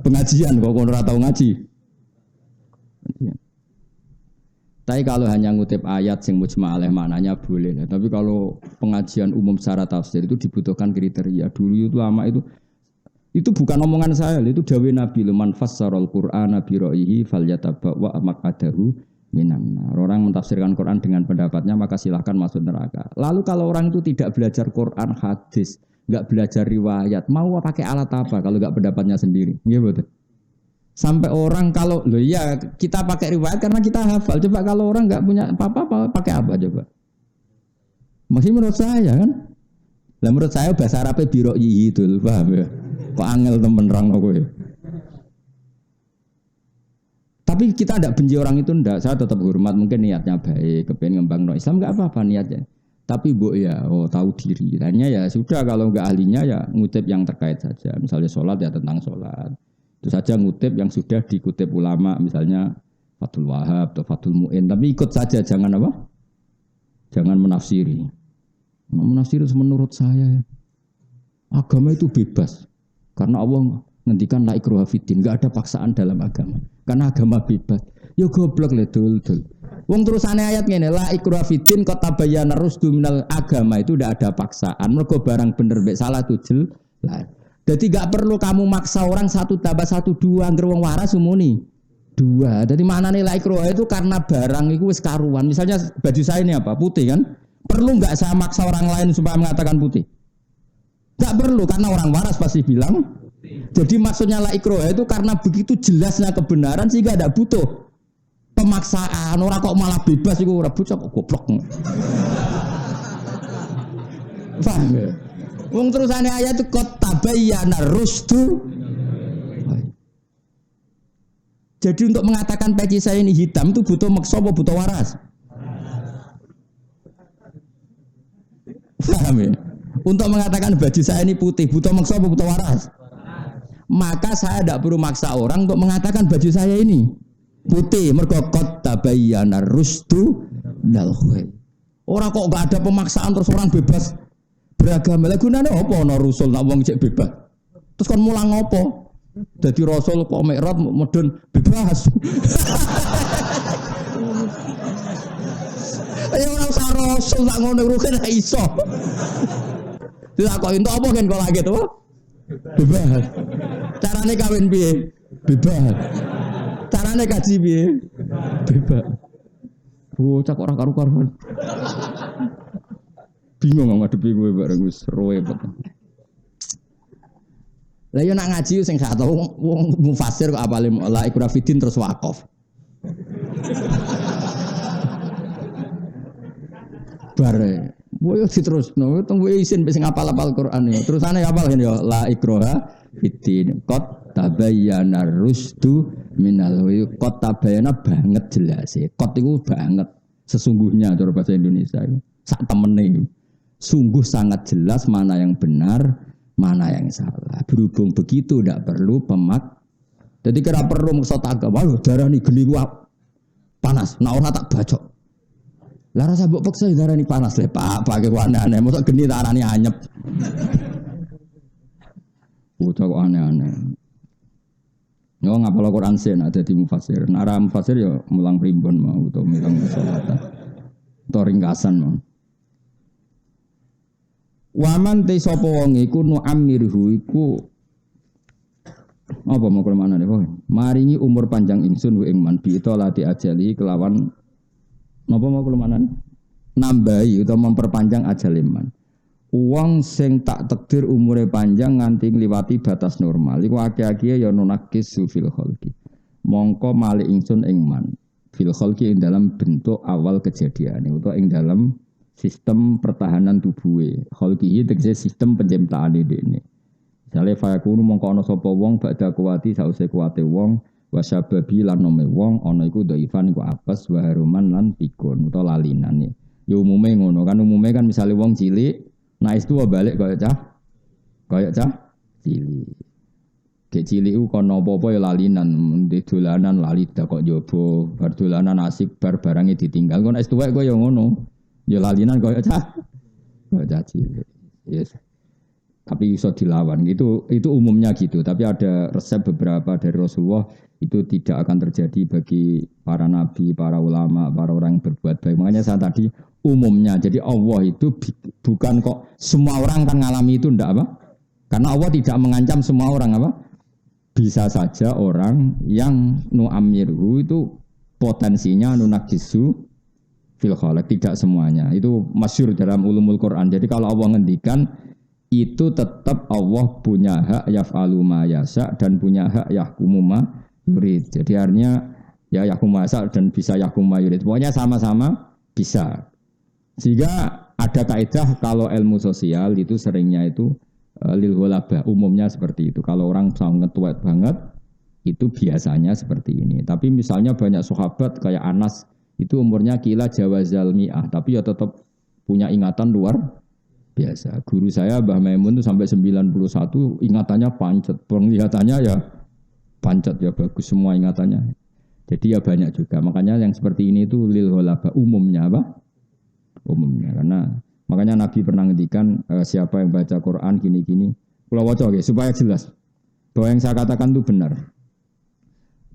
Pengajian kok ora tau ngaji. Tapi kalau hanya ngutip ayat sing mujma' alaih maknanya boleh. Tapi kalau pengajian umum secara tafsir itu dibutuhkan kriteria. Dulu itu lama itu bukan omongan saya, itu dawuh Nabi man fassarul Qur'ana bi ra'yihi falyatabawwa maq'adahu minan nar. Orang mentafsirkan Quran dengan pendapatnya maka silahkan masuk neraka. Lalu kalau orang itu tidak belajar Quran hadis, enggak belajar riwayat, mau pakai alat apa kalau enggak pendapatnya sendiri? Nggih betul. Sampai orang kalau loh ya kita pakai riwayat karena kita hafal. Coba kalau orang nggak punya apa-apa pakai apa coba? Masih menurut saya kan? Lah menurut saya bahasa Arabnya biro'i itu, paham ya? Kok angel temen rang aku ya. Tapi kita tidak benci orang itu ndak. Saya tetap hormat mungkin niatnya baik, kepengen ngembangno Islam nggak apa-apa niatnya. Tapi bu ya tahu diri. Hanya ya sudah kalau nggak ahlinya ya ngutip yang terkait saja. Misalnya sholat ya tentang sholat. Itu saja ngutip yang sudah dikutip ulama misalnya Fathul Wahab atau Fathul Mu'in tapi ikut saja jangan apa? Jangan menafsiri. Menafsiri menurut saya agama itu bebas. Karena Allah ngendikan la ikraha fiddin, enggak ada paksaan dalam agama. Karena agama bebas. Ya goblok le dul. Wong terusane ayat ngene la ikraha fiddin qad tabayyana rusdu minal agama itu ndak ada paksaan. Mergo barang bener mek salah itu jelas. Jadi gak perlu kamu maksa orang 1 tambah 1 2 angger wong waras umuni 2. Jadi maknane la ikraha itu karena barang itu wis karuan. Misalnya baju saya ini apa? Putih kan? Perlu enggak saya maksa orang lain supaya mengatakan putih? Enggak perlu karena orang waras pasti bilang. Jadi maksudnya la ikraha itu karena begitu jelasnya kebenaran sehingga enggak butuh pemaksaan. Orang kok malah bebas iku ora bocah kok goblok. Paham ya? Wong terusane ayat itu qad tabayyana rusdu. Jadi untuk mengatakan peci saya ini hitam itu butuh maksa apa butuh waras? Paham ya? Untuk mengatakan baju saya ini putih butuh maksa apa butuh waras? Maka saya tidak perlu maksa orang untuk mengatakan baju saya ini putih. Mergo qad tabayyana rusdu dal khair. Orang kok enggak ada pemaksaan terus orang bebas beragama lah gunane apa ana rasul nak wong cek bebas. Terus kon mulang apa? Dadi rasul kok mikrot medun bebas. Ayo ora usah rasul nak ngono rugen ra iso. Dilakoki entuk apa kan kok lagi to? Bebas. Carane kawin piye? Bebas. Carane kaji piye? Bebas. Bocah kok ora karu-karuan. Bingung ngadepi kowe bareng wis roe betul. Lah yo nak ngaji sing gak tau wong mufasir kok apale la ikraha fiddin terus waqaf. Bare, boyo diterusno tunggu isin sing apal-apal Quran yo. Terusane apal yo la ikraha fiddin. Qad tabayyana rusdu minal ghayy. Qad tabayyana banget jelas e. Qad iku banget sesungguhnya cara bahasa Indonesia itu. Sak temene. Sungguh sangat jelas mana yang benar, mana yang salah. Berhubung begitu tidak perlu pemak. Jadi kira perlu maksud agama, darah ini geli gua panas. Nah orang tak bacok. Lah rasa mbok peksa darah ini panas le Pak, pakai aneh-aneh. Maksud geni darah ini anyep. Bocah kok aneh-aneh. Yo ngapal Quran sen ada di mufasir. Nara mufasir ya mulang primbon mau utawa mulang salatan. To ringkasan mau. Waman te sapa wong iku nu amirhu iku apa mau mana nih maringi umur panjang ingsun ing man bi ito lati ajali kelawan napa mau mana nambahi utawa memperpanjang ajal iman. Wong sing tak takdir umure panjang nganti ngliwati batas normal iku akeh-akeh ya nunakis fil khalqi. Mongko mali ingsun ing man fil khalqi ing dalam bentuk awal kejadian utawa ing dalam sistem pertahanan tubuhe. Khalqi tegese sistem penciptaane dene. Misale fayakunu mongko ana sapa wong badha kuwati sause kuwate wong wasababi lan nome wong ana iku dhaifan iku apes wa haruman lan pikun utawa lalinan. Ya umume ngono kan umume kan misale wong cilik nah itu balik kaya cah cilik. Ke cilik ku kono apa-apa ya lalinan, di dolanan lali dak kok njaba, bar dolanan asik bar barange ditinggal. Kon es tuwek kaya ngono. Ya lalinan kaya cah cilik. Yes. Tapi iso dilawan. Itu umumnya gitu, tapi ada resep beberapa dari Rasulullah itu tidak akan terjadi bagi para nabi, para ulama, para orang yang berbuat baik. Makanya saya tadi umumnya. Jadi Allah itu bukan kok semua orang kan ngalami itu ndak apa? Karena Allah tidak mengancam semua orang apa? Bisa saja orang yang nu'amirhu itu potensinya nunakisu fil khalaq, tidak semuanya. Itu masyhur dalam ulumul Quran. Jadi kalau Allah ngendikan itu tetap Allah punya hak yaf'alu ma yasha dan punya hak yahkumu ma yurid. Jadi artinya ya yahkumu ma yasha dan bisa yahkumu ma yurid. Pokoknya sama-sama bisa. Sehingga ada kaidah kalau ilmu sosial itu seringnya itu lil ghulabah, umumnya seperti itu. Kalau orang sangat tua banget itu biasanya seperti ini. Tapi misalnya banyak sahabat kayak Anas itu umurnya kila jawazal mi'ah tapi ya tetap punya ingatan luar biasa. Guru saya Mbah Maimun itu sampai 91 ingatannya pancet, penglihatannya ya pancet ya bagus semua ingatannya. Jadi ya banyak juga. Makanya yang seperti ini itu lil ghulabah umumnya apa? Umumnya karena makanya Nabi pernah ngendikan siapa yang baca Quran gini-gini kula waca nggih supaya jelas bahwa yang saya katakan itu benar.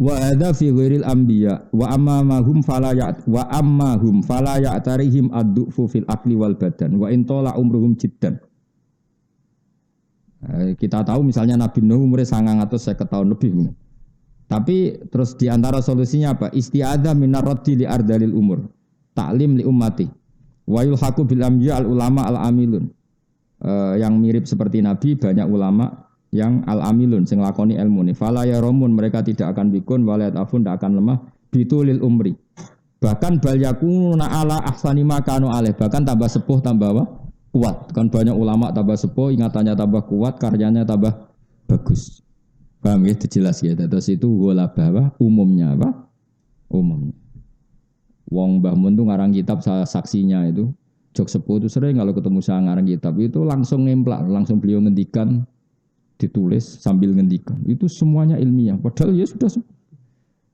Wa hadza fi ghairil anbiya wa ammahum fala ya'tarihim ad-du'fu fil aqli wal badan wa in tala umruhum jiddan. Kita tahu misalnya Nabi Nuh umurnya 950 tahun lebih. Tapi terus di antara solusinya apa? Isti'adzah minar raddi li ardalil umur. Ta'lim li ummati. Wa yulhaqu bil anbiya al ulama al amilun. Yang mirip seperti Nabi banyak ulama yang al-amilun sing lakoni ilmu ni fala yarumun mereka tidak akan bikun walayat afun tidak akan lemah bitulil umri bahkan bal yakuna ala ahsani ma kanu alaih bahkan tambah sepuh tambah kuat kan banyak ulama tambah sepuh ingatannya tambah kuat karyanya tambah bagus paham ya jelas ya terus itu wala bahwa umumnya apa umumnya wong Mbah Mun tuh ngarang kitab saksinya itu jok sepuh itu sering kalau ketemu saya ngarang kitab itu langsung nemplak langsung beliau ngendikan ditulis sambil ngendikan itu semuanya ilmiah padahal ya sudah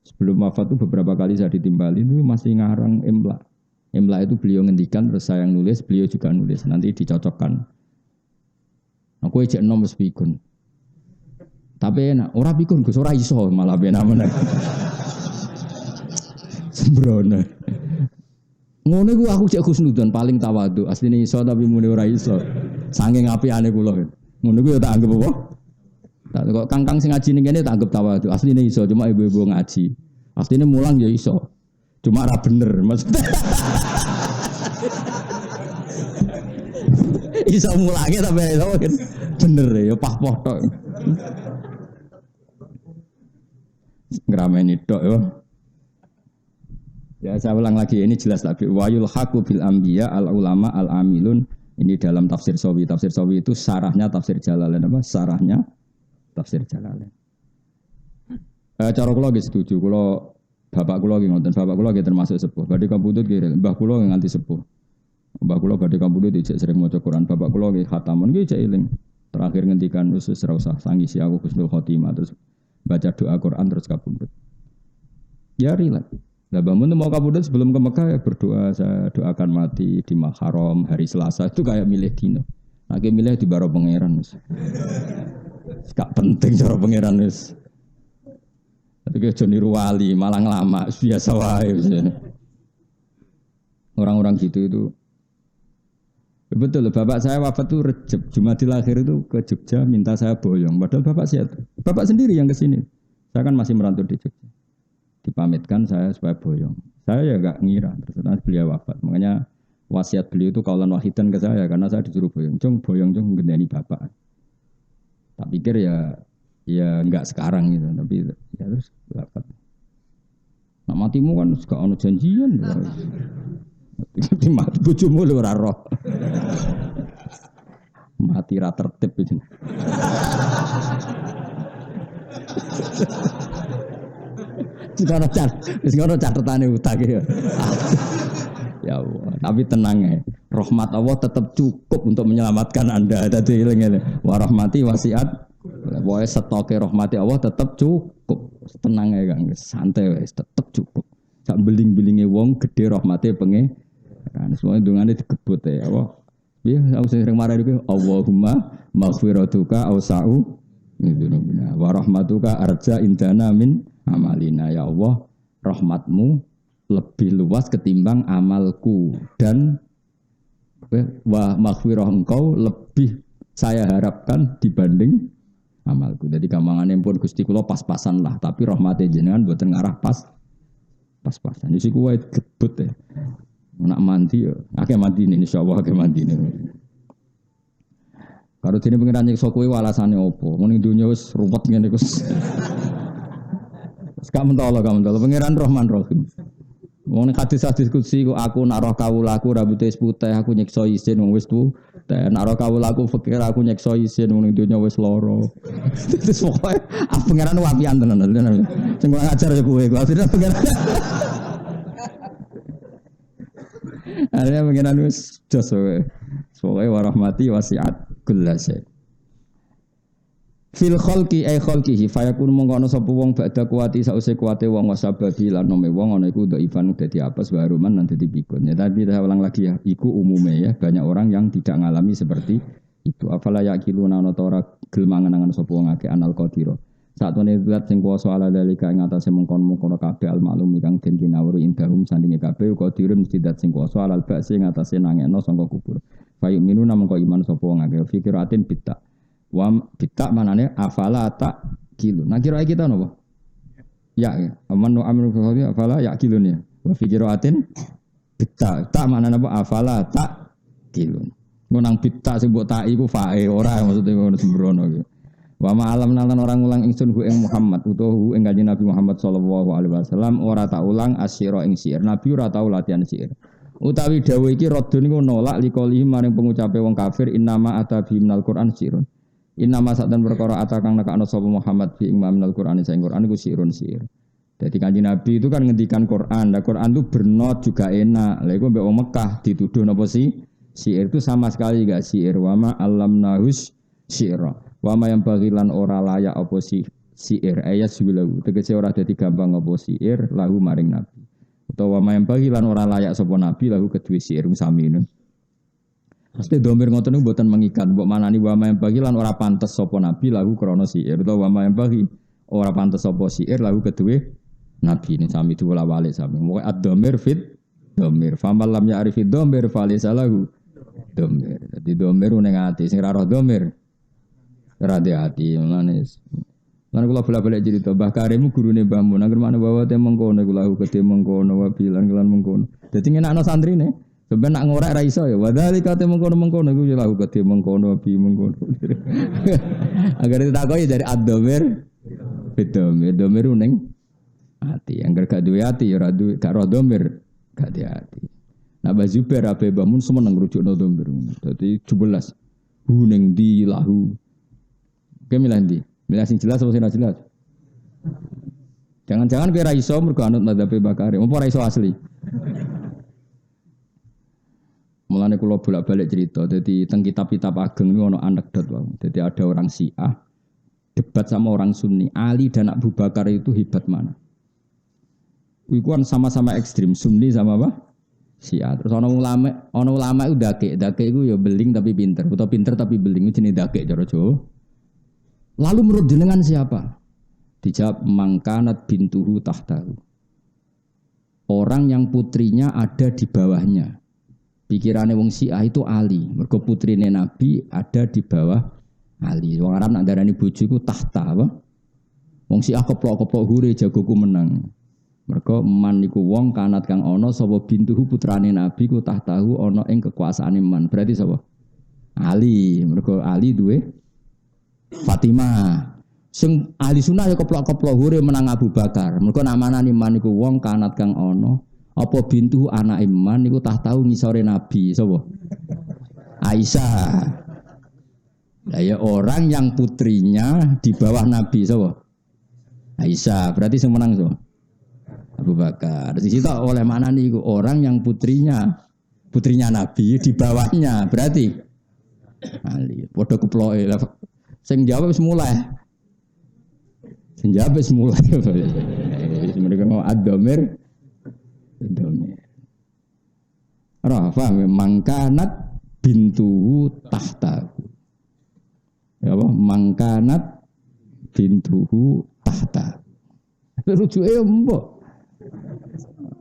sebelum wafat itu beberapa kali saya ditimbali itu masih ngarang imla itu beliau ngendikan terus saya yang nulis beliau juga nulis nanti dicocokkan aku ejek nom wis pikun tapi enak ora pikun Gus ora iso malah benar-benar sembrono ngono iku aku cek husnudzon paling tawadhu asline iso tapi muni ora iso saking apiane kula ngono iku ya tak anggap apa tak kok kangkang sing ngaji ning kene tak anggap tawadhu asline iso cuma ibu-ibu ngaji asline mulang ya iso cuma ora bener maksudnya iso mulange tapi iso bener ya pah-poh tok ngrameni tok ya saya ulang lagi ini jelas tapi wayul haqu bil anbiya al ulama al amilun ini dalam tafsir Sawi itu sarahnya tafsir Jalalain apa sarahnya tafsir Jalalain. Cara kula nggih setuju, kula bapak kula nggih ngoten, bapak kula nggih termasuk sepuh. Badhe kabudut nggih, mbah kula nganti sepuh. Mbah kula badhe kabudut ijek sering maca Quran, bapak kula nggih khatamun nggih ijek eling. Terakhir ngendikan usus ora usah sangisi aku husnul khotimah terus baca doa Quran terus kabudut. Ya rilat. Lah bangun mau kabudut sebelum ke Mekah ya berdoa saya doakan mati di Muharram hari Selasa itu kayak milih dino. Lagi milih di baro pangeran. Gak penting cara pangeran wis. Tapi aja niru wali, malah lama biasa wae. Orang-orang gitu itu betul, bapak saya wafat tuh Rejab, Jumadil Akhir itu ke Jogja minta saya boyong. Padahal bapak sehat. Bapak sendiri yang ke sini. Saya kan masih merantau di Jogja. Dipamitkan saya supaya boyong. Saya ya gak ngira, terus beliau wafat. Makanya wasiat beliau itu kaulan wahidan ke saya karena saya disuruh boyong. Boyong gendeni bapak. Tak pikir ya enggak sekarang gitu, tapi ya terus wafat. Nak matimu kan gak ono janjian. Mati mati bojomu lho ora roh. Mati ra tertib iki. Wis ngono catetane utang ya. Ya Allah, tapi tenang ya. Rahmat Allah tetap cukup untuk menyelamatkan Anda. Dadi eling-eling. Wa rahmati wasiat. Pokoke stoke rahmati Allah tetap cukup. Tenang ya Kang, santai wis tetap cukup. Sak beling-belinge wong gede rahmate penge. Kan semuanya dungane digebut ya Allah. Piye aku sering marah iku Allahumma maghfiratuka ausa'u mindzunubina wa rahmatuka arja indana min amalina ya Allah rahmatmu lebih luas ketimbang amalku dan wa maghfirah engkau lebih saya harapkan dibanding amalku. Jadi gampangane pun Gusti kula pas-pasan lah tapi rahmate jenengan mboten ngarah pas-pasan. Iki kuwi gebut ya. Nak mandi ya, akeh mandi ini insyaallah akeh mandi ini. Karo dene pengiran nyiksa kowe alasane opo? Mun ning donya wis ruwet ngene iku. Wis gak mentolo pengiran Rahman Rahim. Wong ning hadis-hadis kutsi ku aku nak roh kawulaku rambute wis putih aku nyiksa isin wong wis putih. Nak roh kawulaku fakir aku nyiksa isin wong ning donya wis lara. Terus pokoke pengiran wapian tenan. Sing ngajar ya kowe akhirnya pengiran. Akhirnya pengiran wis jos wae. Pokoke warahmati wasiat kullasy. Fil khalqi ay khalqihi fayakun mongko ana sapa wong badha kuwati sause kuwate wong wasababi lan nome wong ana iku dhaifan dadi apes baruman lan dadi pikun. Ya tapi saya ulang lagi ya, iku umume ya banyak orang yang tidak ngalami seperti itu. Afala yaqiluna ana ta ora gelem mangan-mangan sapa wong akeh anal qadira. Satune zat sing kuwasa ala dalika ing atase mengkon-mengkon kabeh al maklum kang den kinawuri indahum sandinge kabeh qadirun mesti zat sing kuwasa alal ba'si ing atase nangekno sangka kubur. Fayu minuna mengko iman sapa wong akeh fikiratin bitta. Wa bitta manane afala ta kilu. Nah kira kita napa? Ya, amanu amru fi afala ya kilun ya. Wa fikiratin bitta. Ta manane apa afala ta kilun. Nang bitta sing mbok tak iku fae ora maksude ngono sembrono iki. Wa ma'alam nalan orang ulang ingsun hu ing Muhammad utawa ing kanjeng Nabi Muhammad sallallahu alaihi wasallam ora tak ulang asyira ing syair. Nabi ora tau latihan syair. Utawi dawuh iki radun niku nolak liqalihi maring pengucape wong kafir innama atabi minal Qur'an syairun. Innama sa'dan perkara atakang nekakno sapa Muhammad fi ing minal Qur'an sing Qur'an iku syairun syair. Dadi kanjeng Nabi itu kan ngendikan Qur'an. Nah Qur'an itu bernot juga enak. Lha iku mbek wong Mekah dituduh napa sih? Syair itu sama sekali enggak syair wa ma allamnahus syaira. Wa ma yang bagilan ora layak apa syair ayat suwilahu tegese ora dadi gampang apa syair lahu maring nabi utawa ma yang bagilan ora layak sapa nabi lahu kedue syair sami ngono mesti domir ngoten niku mboten mengikat mbok manani wa ma yang bagilan ora pantes sapa nabi lahu krana syair utawa wa ma yang bagi ora pantes sapa syair lahu kedue nabi ini sami diwolak-walik sami moke ad-dhamir fit dhamir famal lam ya'rifid dhamir falisa lahu dhamir dadi dhamir ning ati sing ora roh dhamir hati-hati manis. Lan kula bola-balik cerita Mbah Karim gurune Mbah Mun anggere mana bawa te mengkono iku lahu gede mengkono wabilan kelan mengkono. Dadi ngenakno santrine sampeyan nak ngorek ra iso ya wadhalika te mengkono iku ya lahu gede mengkono wabi mengkono. Agar ditakoki dari ad-dhamir domir ning ati anggere gak duwe ati ya ora duwe gak roh dhamir gak hati. Nah Mbah Zubair ape Mbah Mun semeneng rujukno dhamir. Dadi 17 ning di lahu milih ndi? Milih sing jelas apa sing ora jelas? Jangan-jangan kira iso mergo anut madzhab Bakari, apa ora iso asli. Mulane kula bolak-balik cerita, dadi teng kitab-kitab ageng niku ana anekdot wae. Dadi ada orang Syiah debat sama orang Sunni, Ali dan Abu Bakar itu hebat mana? Iku kan sama-sama ekstrim, Sunni sama apa? Syiah. Terus ana ulama itu dake iku ya beling tapi pinter, utawa pinter tapi beling jenenge dake cara Jawa. Lalu menurut jenengan siapa? Dijawab mangkanat bintuhu tahtahu. Orang yang putrinya ada di bawahnya. Pikirannya wong Syiah itu Ali. Mergo putrine Nabi ada di bawah Ali. Wong Arab nak darani bojo iku tahta apa? Wong Syiah keplok-keplok hure jagoku menang. Mergo man niku wong kanat kang ana sapa bintuhu putrane Nabi ku tahtahu ana ing kekuasaane man. Berarti sapa? Ali. Mergo Ali duwe Fatimah. Sing ahli sunnah ya keplok-keplok hure menang Abu Bakar. Mergo nak manani man niku wong kanat kang ana apa bintu anak iman niku tahu ngisore Nabi sapa? Aisyah. Lah ya orang yang putrinya di bawah Nabi sapa? Aisyah. Berarti sing menang sapa? Abu Bakar. Di situ oleh mana niku orang yang putrinya Nabi di bawahnya berarti Ali. Padha keploke. Sing jawab wis mulai. Sing jawab wis mulai. Mereka mau ad-dhamir. Rafa mangkanat bintuhu tahtahu. Ya apa? Mangkanat bintuhu tahtahu. Rujuke mbok.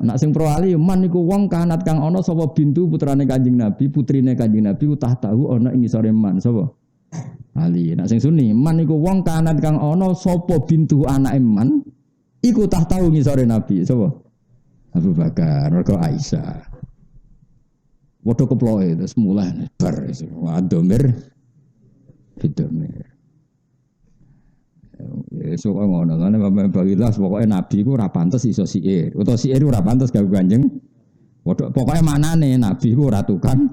Nak sing pro ali man niku wong kanat kang ana sapa bintu putrane Kanjeng Nabi, putrine Kanjeng Nabi tahtahu ana ing ngisore man sapa? Ali. Nak sing sunni man niku wong kanat kang ana sapa bintu anake man iku tahtahu ngisore Nabi sapa? Abu Bakar, mergo Aisyah. Padha keploke terus mulai bar adomir fidomir. Esuk ngono lan bagilah pokoke Nabi ku ora pantes iso siir. Utawa siir ora pantes gawe Kanjeng. Pokoke manane Nabi ku ora tukang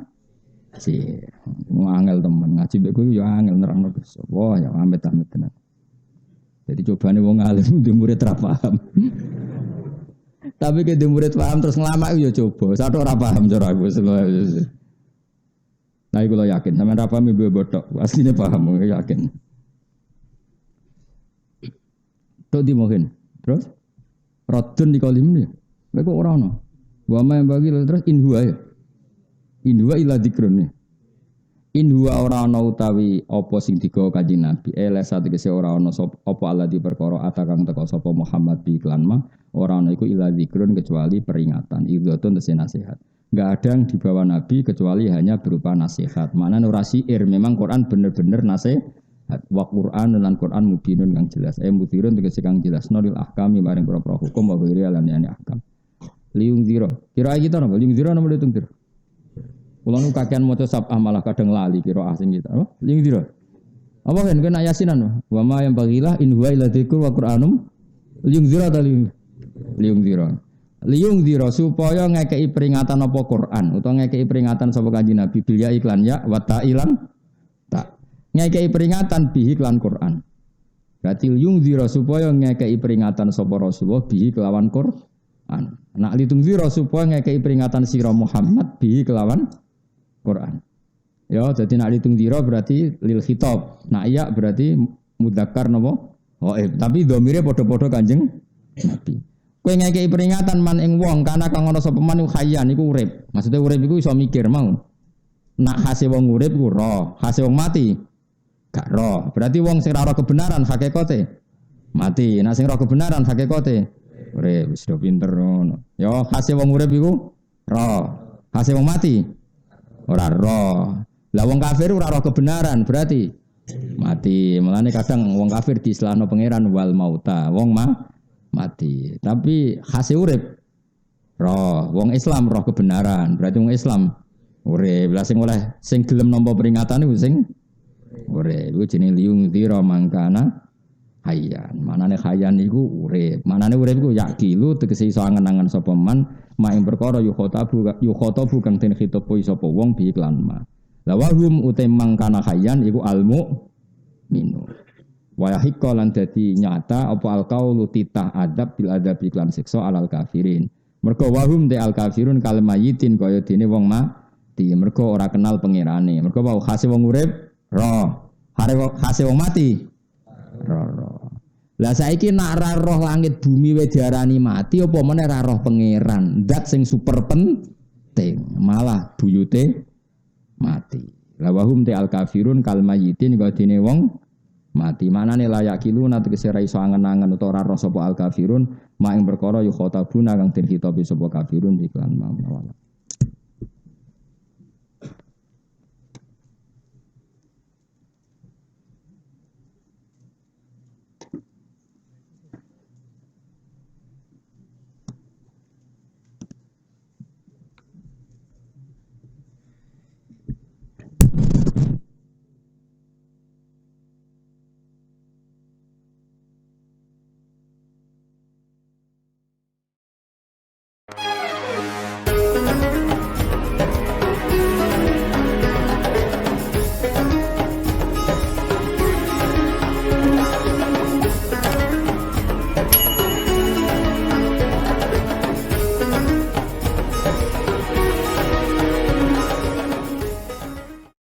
siir. Angel temen ngaji mbek kuwi ya angel nerangno Gusti. Wah ya amit-amit tenan. Jadi cobane wong alim di murid ra paham. Tapi ke murid paham terus ngelamak ya coba. Satu ora paham cara aku. Nah iku lho yakin sampean ra paham ibu botok. Asline paham yakin. Tok di mungkin. Terus radun di kalim ya. Lha kok ora ono. Wa ma yang bagi terus inhuwa ya. Inhuwa ila dzikrun ya. Inhuwa ora ana utawi apa sing digawa Kanjeng Nabi. Lesa tegese ora ana apa Allah di perkara atakang teko sapa Muhammad bi iklan mah ora ana iku ila dzikrun kecuali peringatan. Idhatun tese nasihat. Enggak ada yang dibawa Nabi kecuali hanya berupa nasihat. Maknane ora syair, memang Quran bener-bener nasihat. Wa Quran lan Quran mubinun kang jelas. Mudhirun tegese kang jelas nolil ahkami maring propro hukum wa ghairi lan yani ahkam. Liung zira. Kira kita napa liung zira napa liung zira? Kula nu kakean maca sabah malah kadang lali kira asing kita. Apa? Liung zira. Apa kan kena yasinan wa ma yang bagilah in huwa illa dzikrun wa Qur'anum liung zira ta liung zira. Liung zira supaya ngekeki peringatan apa Quran utawa ngekeki peringatan sapa Kanjeng Nabi bil ya iklan ya wa ta'ilan tak. Ngekei peringatan bihi kelawan Quran. Berarti liung zira supaya ngekei peringatan sapa Rasulullah bihi kelawan Quran. Nak litung zira supaya ngekei peringatan sira Muhammad bihi kelawan Quran. Ya, jadi nak litung zira berarti lil khitab. Nak iya berarti mudzakkar napa? Tapi dhamire padha-padha Kanjeng Nabi. Kowe ngekei peringatan man ing wong kana kang ana sapa man khayyan iku urip. Maksudnya urip iku iso mikir mau. Nak hase wong urip ku roh, hase wong mati gak roh. Berarti wong sing ora roh kebenaran hakikate mati. Nek sing roh kebenaran hakikate urip. Wis do pinter ngono. Ya hase wong urip iku roh. Hase wong mati ora roh. Lah wong kafir ora roh kebenaran berarti mati. Mulane kadang wong kafir diistilahno pangeran wal mauta. Wong mati. Tapi hase urip roh. Wong Islam roh kebenaran. Berarti wong Islam urip. Lah sing oleh sing gelem nampa peringatan iku sing urip. Iku jenenge liung dzira mangkana hayyan. Manane hayyan iku urip. Manane urip iku yakilu tegese iso angen-angen sapa man mak ing perkara yukhatabu kang den khitab sapa wong bi iklan ma. La wahum utem mangkana hayyan iku almu minu. Wa yahiqqa lan dadi nyata apa alqaulu titah adab bil adab iklan siksa alal kafirin. Mergo wahum de al kafirun kal mayitin kaya dene wong mati. Mergo ora kenal pangerane. Mergo wau khase wong urip roh. Khase wong mati roh. Lah saiki nak ra roh langit bumi wae diarani mati apa meneh ra roh pangeran. Zat sing super penting malah buyute mati. La wahum de al kafirun kal mayitin kaya dene wong mati. Manane layak kilu nate kesira iso angen-angen utawa ora roh sapa al kafirun mak ing perkara yu khotabuna kang den khitabi sapa kafirun iklan mawon.